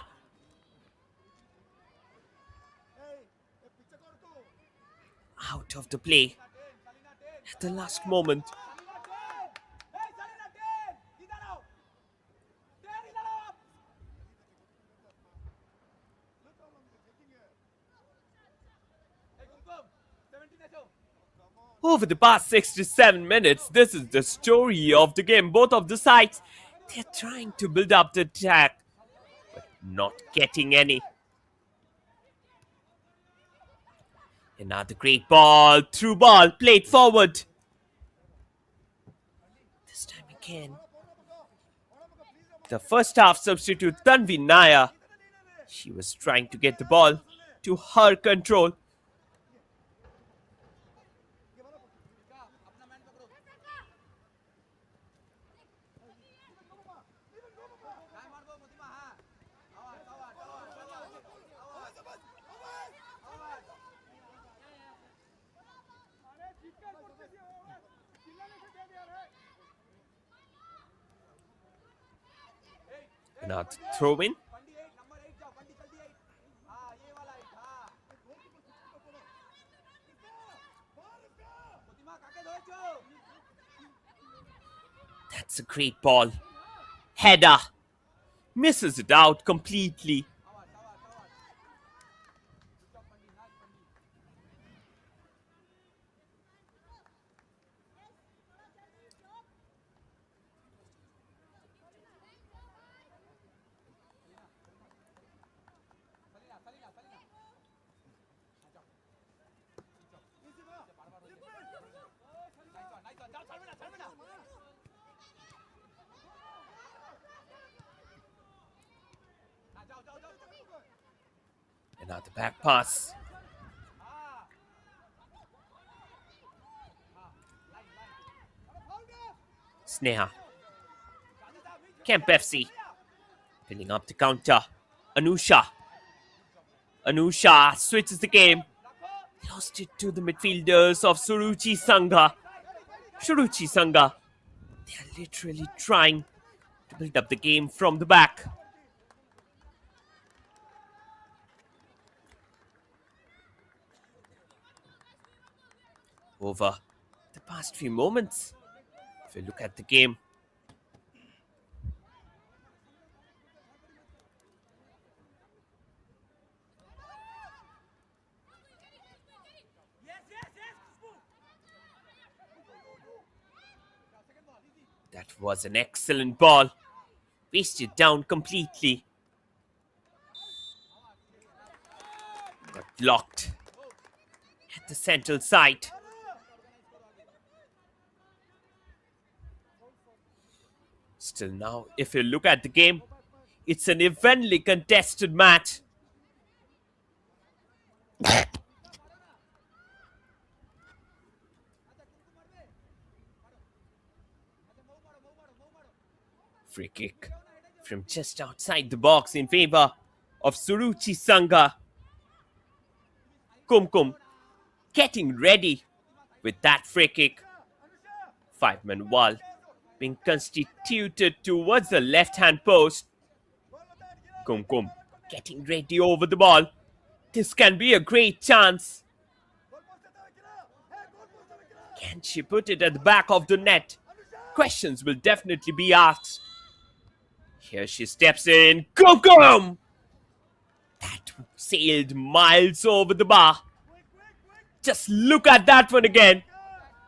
Out of the play at the last moment. Over the past 6 to 7 minutes, this is the story of the game. Both of the sides, they're trying to build up the attack, but not getting any. Another great ball, through ball, played forward. This time again, the first half substitute Tanvi Nair. She was trying to get the ball to her control. Another throw in. That's a great ball. Header. Misses it out completely. Another back pass. Sneha. Kemp FC. Filling up the counter. Anusha. Anusha switches the game. Lost it to the midfielders of Suruchi Sangha. Suruchi Sangha. They are literally trying to build up the game from the back. Over the past few moments, if you look at the game, That was an excellent ball. Wasted down completely. Got blocked at the central side. Still now, if you look at the game, it's an evenly contested match. Free kick from just outside the box in favor of Suruchi Sangha. Kumkum getting ready with that free kick. 5-man wall being constituted towards the left-hand post. Kumkum getting ready over the ball. This can be a great chance. Can she put it at the back of the net? Questions will definitely be asked. Here she steps in. Kumkum! That sailed miles over the bar. Just look at that one again.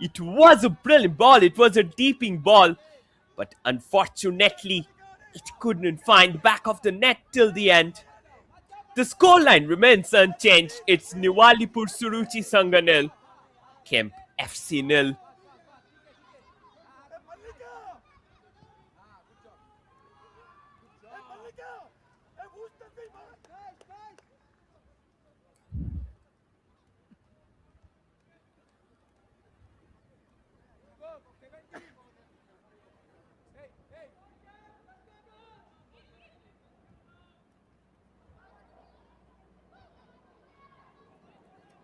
It was a brilliant ball. It was a deeping ball. But unfortunately, it couldn't find the back of the net till the end. The scoreline remains unchanged. It's Niwalipur Suruchi Sangha nil, Kemp FC nil.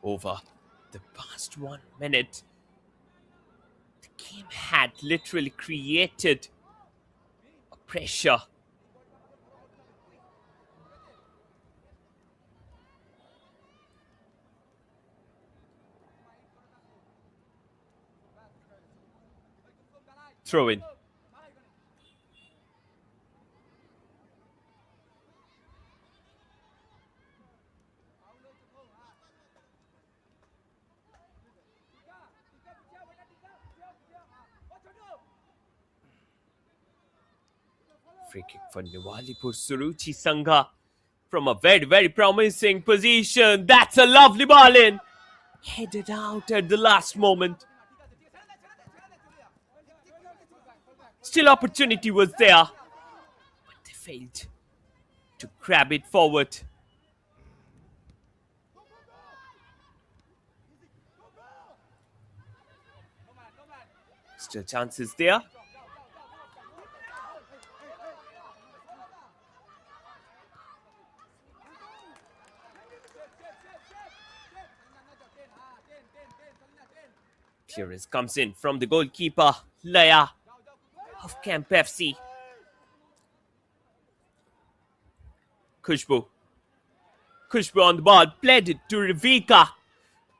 Over the past 1 minute, the game had literally created a pressure. Throw in. Free kick for Niwalipur Suruchi Sangha from a very, very promising position. That's a lovely ball in. Headed out at the last moment. Still opportunity was there, but they failed to grab it forward. Still chances there. Clearance comes in from the goalkeeper, Laya of Kemp FC. Khushbu on the ball, played it to Rivika.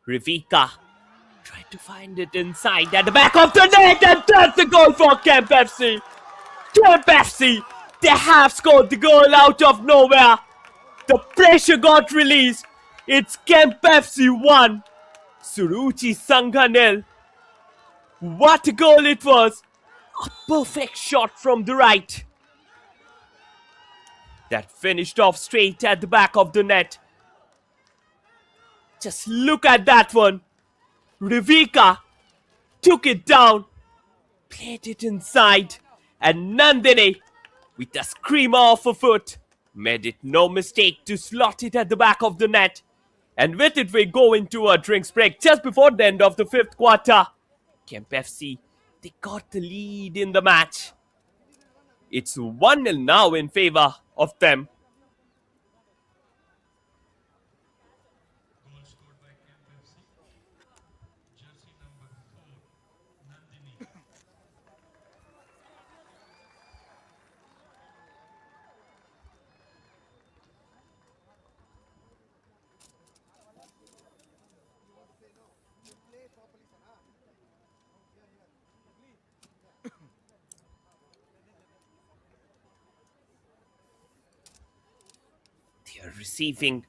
Rivika tried to find it inside at the back of the net, and that's the goal for Kemp FC. Kemp FC, they have scored the goal out of nowhere. The pressure got released. It's Kemp FC 1, Suruchi Sangha nil. What a goal it was! A perfect shot from the right. That finished off straight at the back of the net. Just look at that one. Rivika took it down, played it inside, and Nandini, with a screamer of a foot, made it no mistake to slot it at the back of the net. And with it, we go into a drinks break just before the end of the 5th quarter. Kemp FC, they got the lead in the match. It's 1-0 now in favor of them. Goal scored by Kemp FC. Jersey number 4, Nandini. They are receiving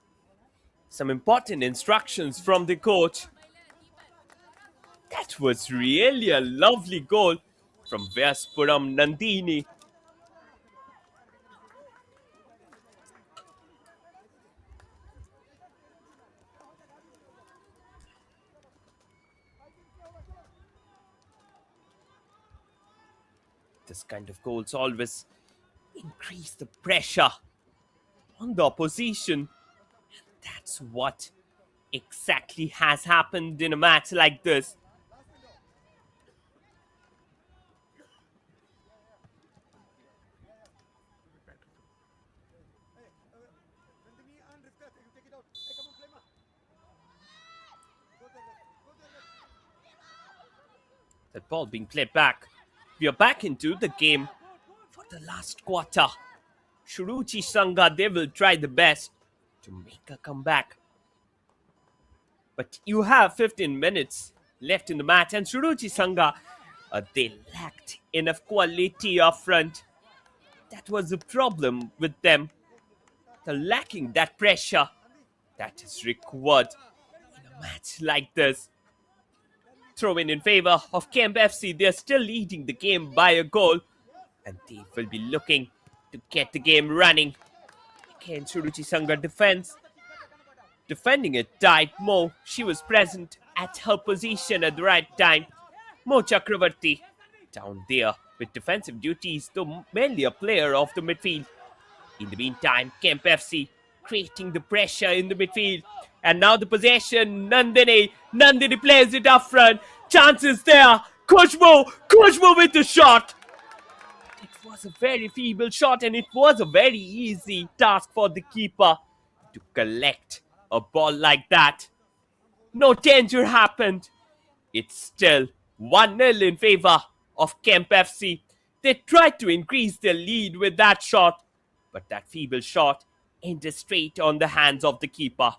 some important instructions from the coach. That was really a lovely goal from Vespuram Nandini. This kind of goals always increase the pressure on the opposition. That's what exactly has happened in a match like this. That ball being played back. We are back into the game for the last quarter. Suruchi Sangha, they will try the best to make a comeback. But you have 15 minutes left in the match, and Suruchi Sangha, they lacked enough quality up front. That was the problem with them. They're lacking that pressure that is required in a match like this. Throw in favor of Kemp FC. They're still leading the game by a goal, and they will be looking to get the game running. Again, Suruchi Sangha defending it tight. Mo, she was present at her position at the right time. Mo Chakravarti down there with defensive duties, though mainly a player of the midfield. In the meantime, Kemp FC creating the pressure in the midfield. And now the possession, Nandini plays it up front. Chances there. Kushbu with the shot. It was a very feeble shot, and it was a very easy task for the keeper to collect a ball like that. No danger happened. It's still 1-0 in favor of Kemp FC. They tried to increase their lead with that shot, but that feeble shot ended straight on the hands of the keeper.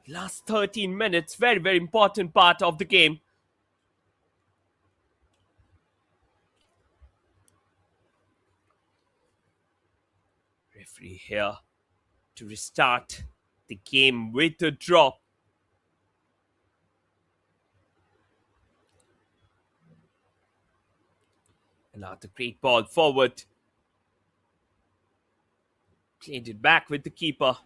Last 13 minutes, very, very important part of the game. Referee here to restart the game with a draw. Another great ball forward. Played it back with the keeper.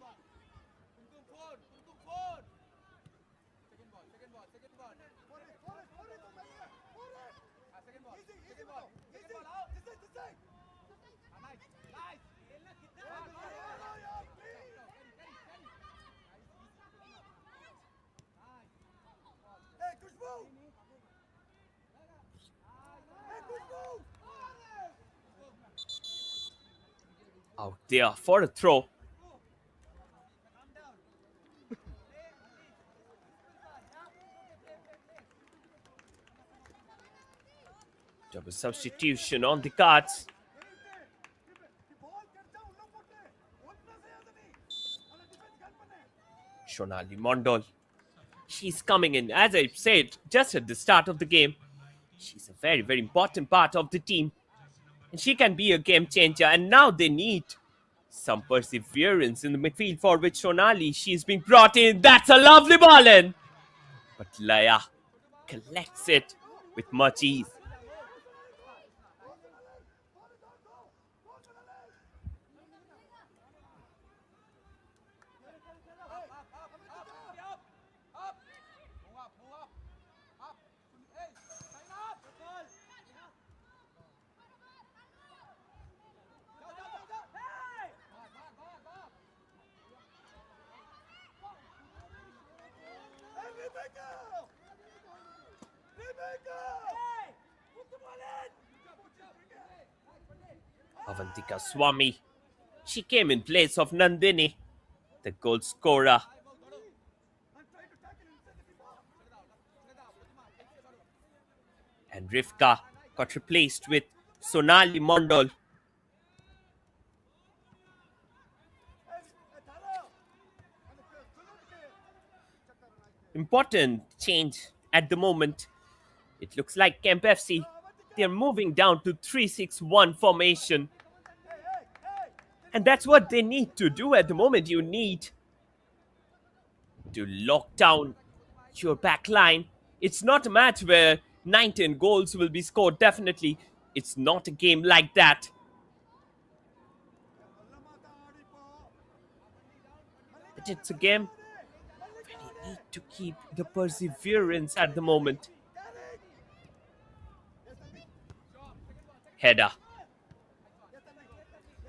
Out there for a throw. Double substitution on the cards. Shonali Mondol. She's coming in, as I said, just at the start of the game. She's a very, very important part of the team. And she can be a game changer. And now they need some perseverance in the midfield, for which Shonali, she's been brought in. That's a lovely ball in. But Laya collects it with much ease. Avantika Swami. She came in place of Nandini, the goal scorer. And Rivka got replaced with Sonali Mondol. Important change at the moment. It looks like Kemp FC, they're moving down to 3-6-1 formation. And that's what they need to do at the moment. You need to lock down your back line. It's not a match where 19 goals will be scored, definitely. It's not a game like that. But it's a game where you need to keep the perseverance at the moment. Header.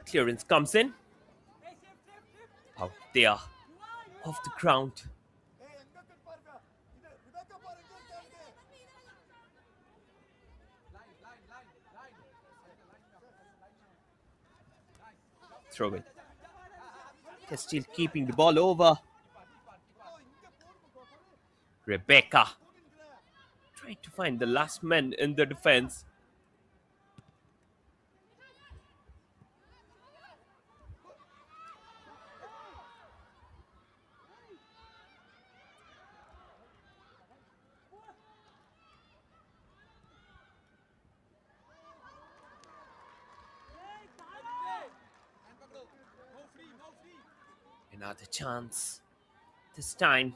Clearance comes in. Out there. Off the ground. Throw it. They're still keeping the ball over. Rebecca. Trying to find the last man in the defense. Another chance. This time,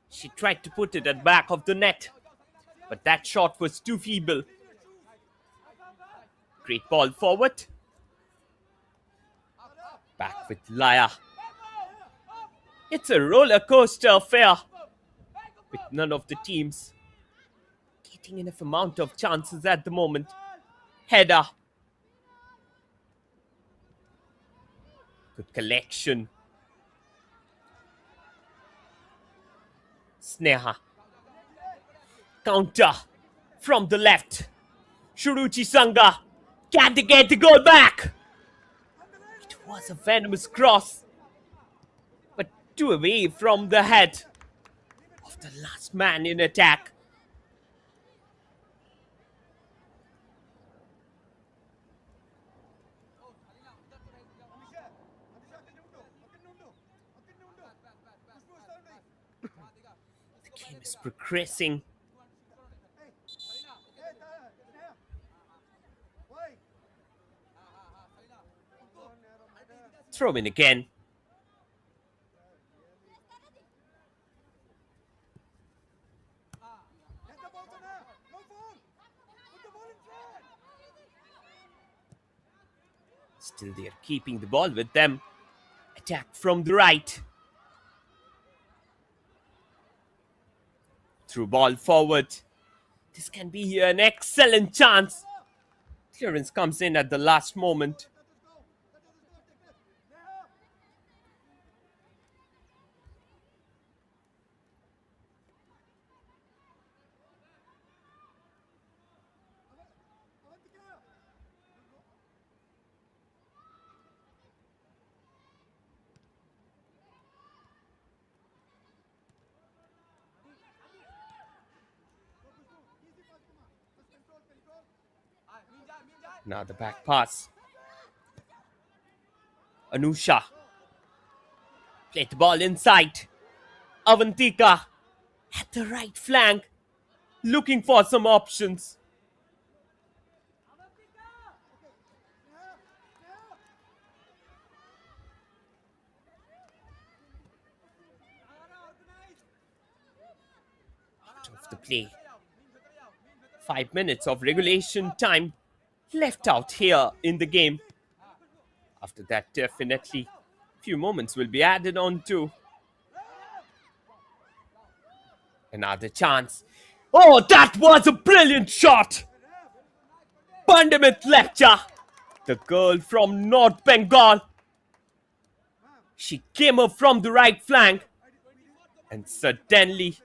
she tried to put it at the back of the net, but that shot was too feeble. Great ball forward. Back with Laya. It's a roller coaster affair, with none of the teams getting enough amount of chances at the moment. Header. Good collection. Sneha. Counter from the left. Suruchi Sangha. Can they get the goal back? It was a venomous cross, but too away from the head of the last man in attack. The game is progressing. Throw in again. Still they are keeping the ball with them. Attack from the right. Through ball forward. This can be an excellent chance. Clearance comes in at the last moment. Now the back pass. Anusha. Played the ball inside. Avantika at the right flank. Looking for some options. Out of the play. 5 minutes of regulation time left out here in the game. After that, definitely few moments will be added on too. Another chance. Oh, that was a brilliant shot! Pandamit Lecture, the girl from North Bengal. She came up from the right flank and suddenly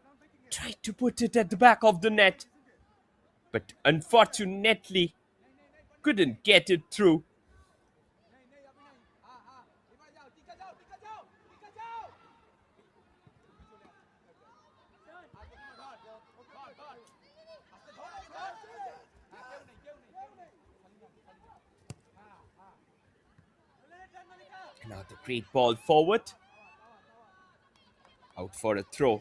tried to put it at the back of the net, but unfortunately couldn't get it through. Another great ball forward. Out for a throw.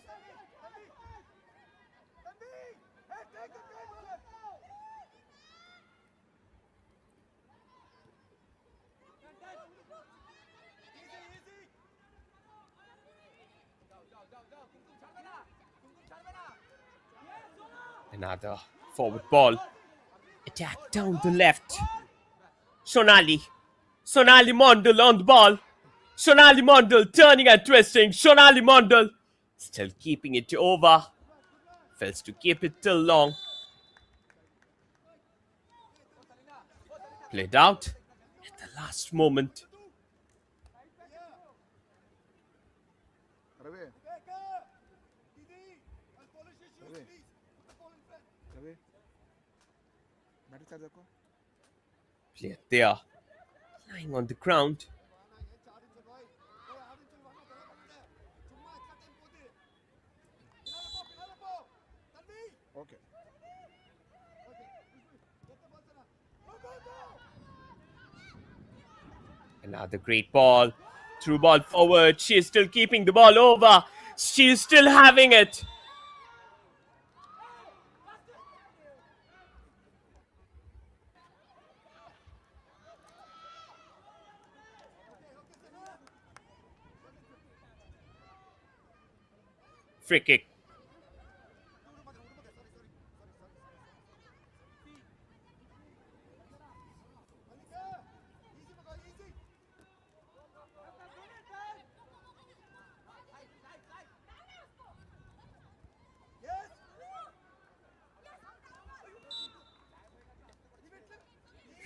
Another forward ball. Attack down the left. Sonali. Sonali Mondal on the ball. Sonali Mondal turning and twisting. Sonali Mondal still keeping it over. Fails to keep it till long. Played out at the last moment. Ravi. Ravi. Ravi. Batting charge देखो. Player there, lying on the ground. Okay. Another great ball. Through ball forward. She's still keeping the ball over. She's still having it. Free kick.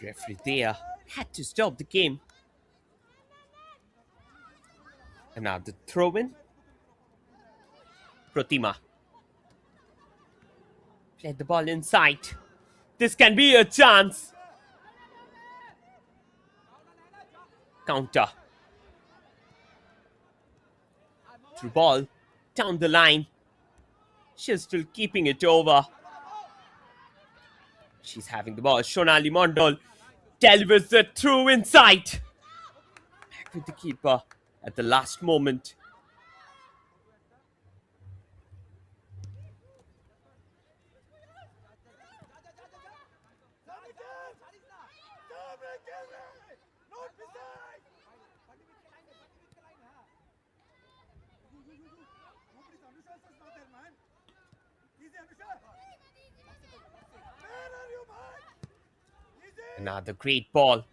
Referee there had to stop the game. Another throw in. Pratima. Played the ball inside. This can be a chance. Counter. Through ball. Down the line. She's still keeping it over. She's having the ball. Sonali Mondal delivers it through inside. Back with the keeper at the last moment. Another great ball.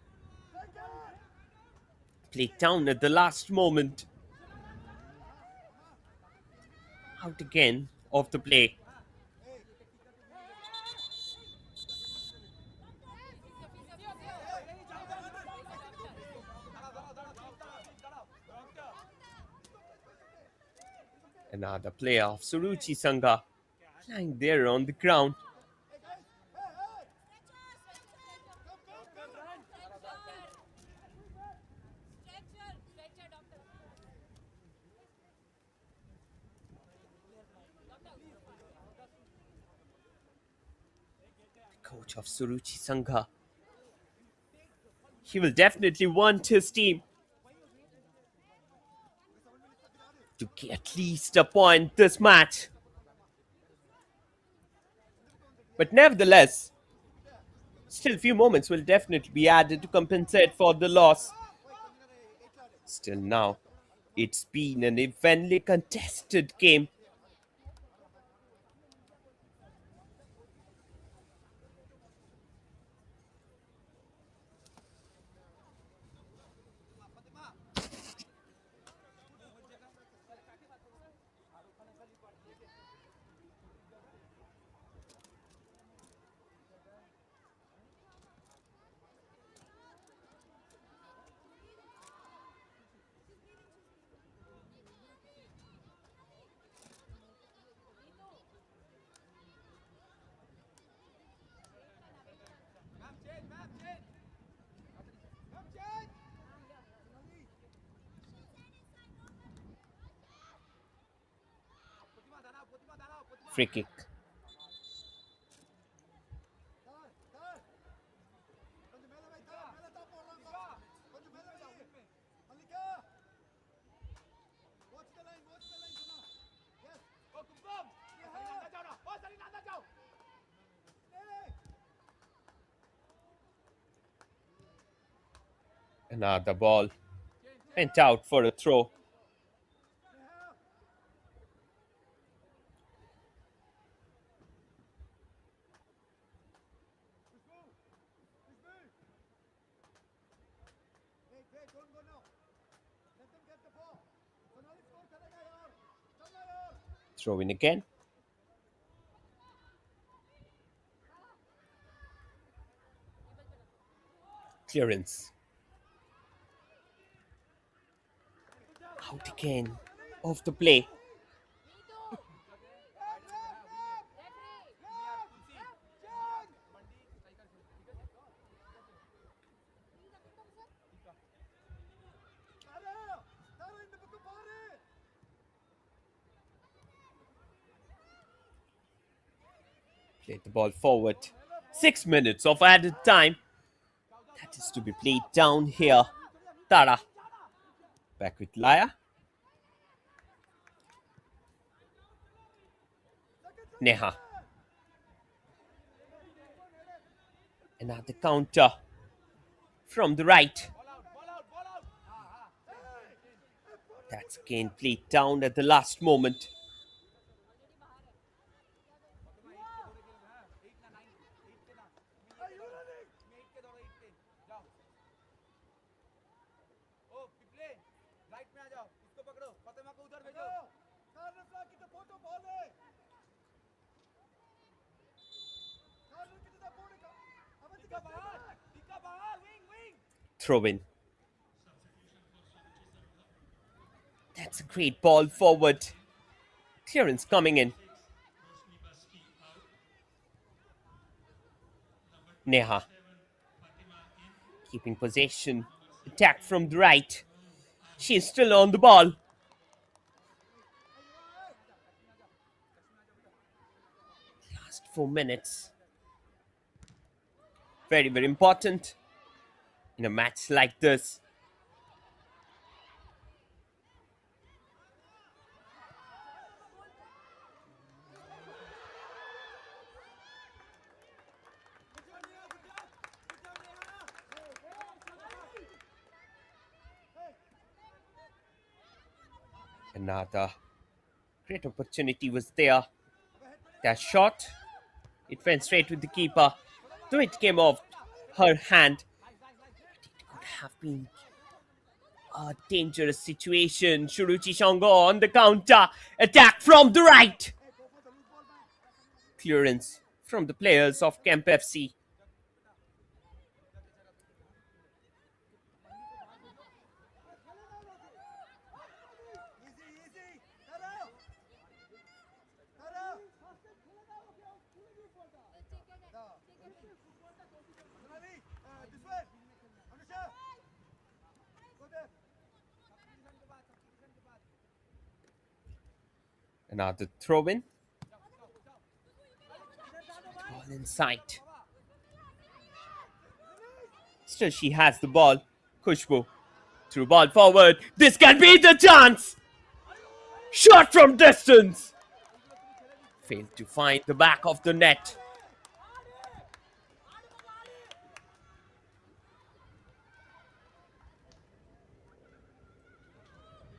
Played down at the last moment. Out again of the play. Another player of Suruchi Sangha lying there on the ground. Coach of Suruchi Sangha. He will definitely want his team to get at least a point this match. But nevertheless, still few moments will definitely be added to compensate for the loss. Still now, it's been an evenly contested game. Free kick. Another ball went out for a throw. Throw in again. Clearance. Out again. Off the play. Played the ball forward. 6 minutes of added time. That is to be played down here. Tara. Back with Laya. Neha. Another counter from the right. That's again played down at the last moment. Throw in. That's a great ball forward. Clearance coming in. Neha. Keeping possession. Attack from the right. She's still on the ball. Last 4 minutes. Very, very important in a match like this. Another great opportunity was there. That shot, it went straight with the keeper. Though it came off her hand, it could have been a dangerous situation. Suruchi Sangha on the counter. Attack from the right. Clearance from the players of Kemp FC. Another throw in. Ball inside. Still, she has the ball. Khushbu. Through ball forward. This can be the chance. Shot from distance. Failed to find the back of the net.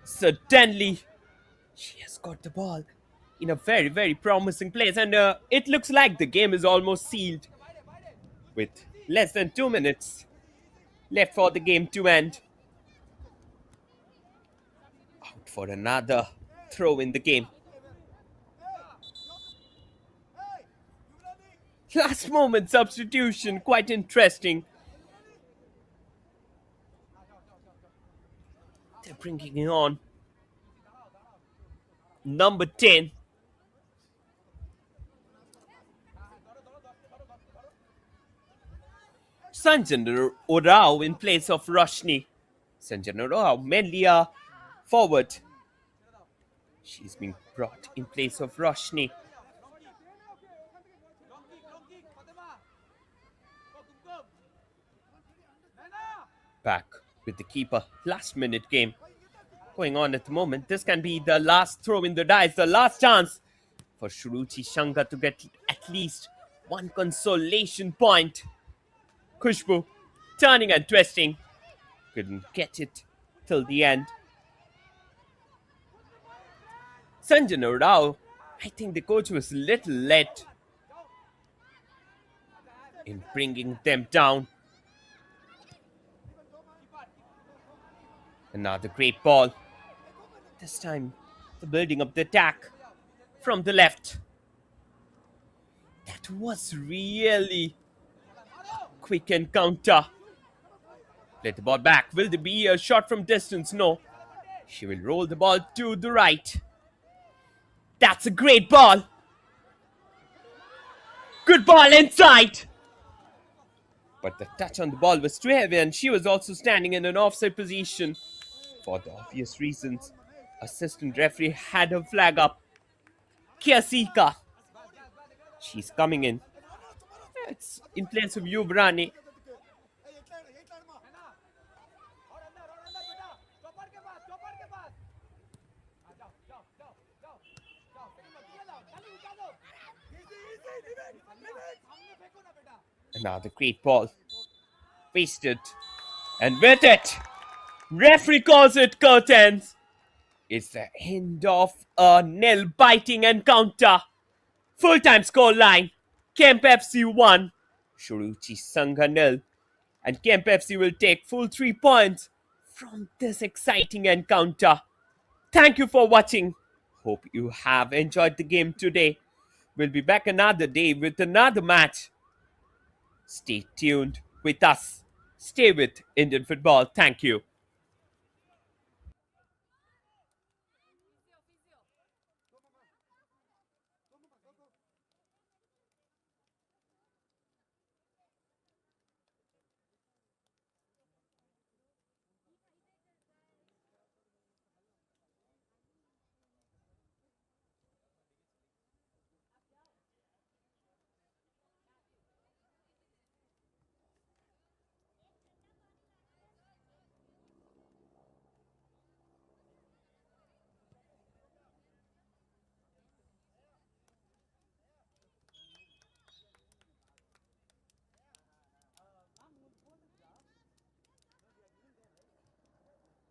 Certainly, she has got the ball in a very, very promising place, and it looks like the game is almost sealed with less than 2 minutes left for the game to end. Out for another throw in the game. Last moment substitution, quite interesting. They're bringing it on. Number 10. Sanjana Orao in place of Roshni. Sanjana Orao, mainly a forward. She's been brought in place of Roshni. Back with the keeper. Last minute game going on at the moment. This can be the last throw in the dice, the last chance for Suruchi Sangha to get at least one consolation point. Khushbu turning and twisting. Couldn't get it till the end. Sanjana Rao, I think the coach was a little late in bringing them down. Another great ball. This time, the building of the attack from the left. That was really quick encounter. Play the ball back. Will there be a shot from distance? No. She will roll the ball to the right. That's a great ball. Good ball inside. But the touch on the ball was too heavy, and she was also standing in an offside position. For the obvious reasons, assistant referee had her flag up. Kiasika. She's coming in. It's in place of Yubrani. Another great ball. Wasted. And with it, referee calls it curtains. It's the end of a nail-biting encounter. Full-time scoreline. Kemp FC 1. Suruchi Sangha 0. And Kemp FC will take full 3 points from this exciting encounter. Thank you for watching. Hope you have enjoyed the game today. We'll be back another day with another match. Stay tuned with us. Stay with Indian football. Thank you.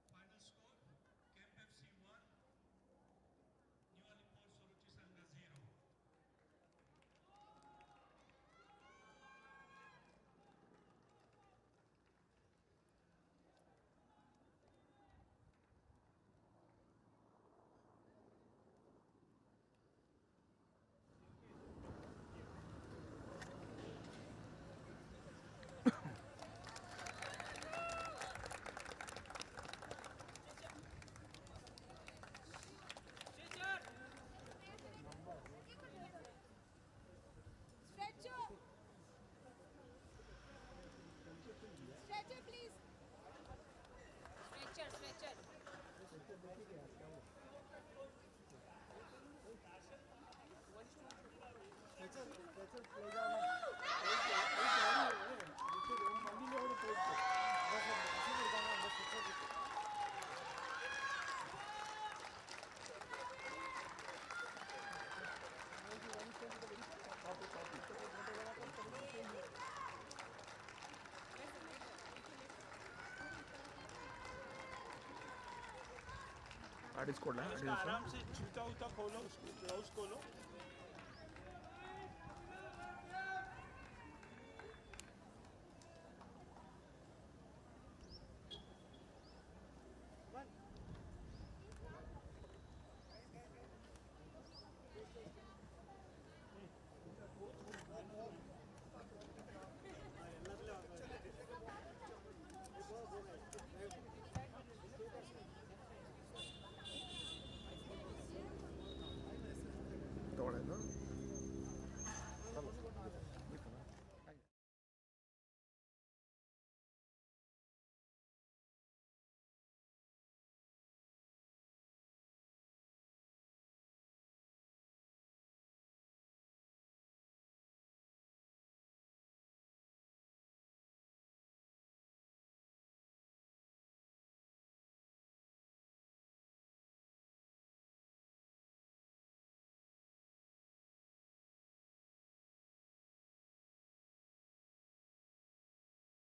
Final score, Kemp FC 1, New Alipur Suruchi Sangha 0. Stretcher, please. Stretcher. Artist code है इसका आराम से जूता उता खोलो उसको gloves खोलो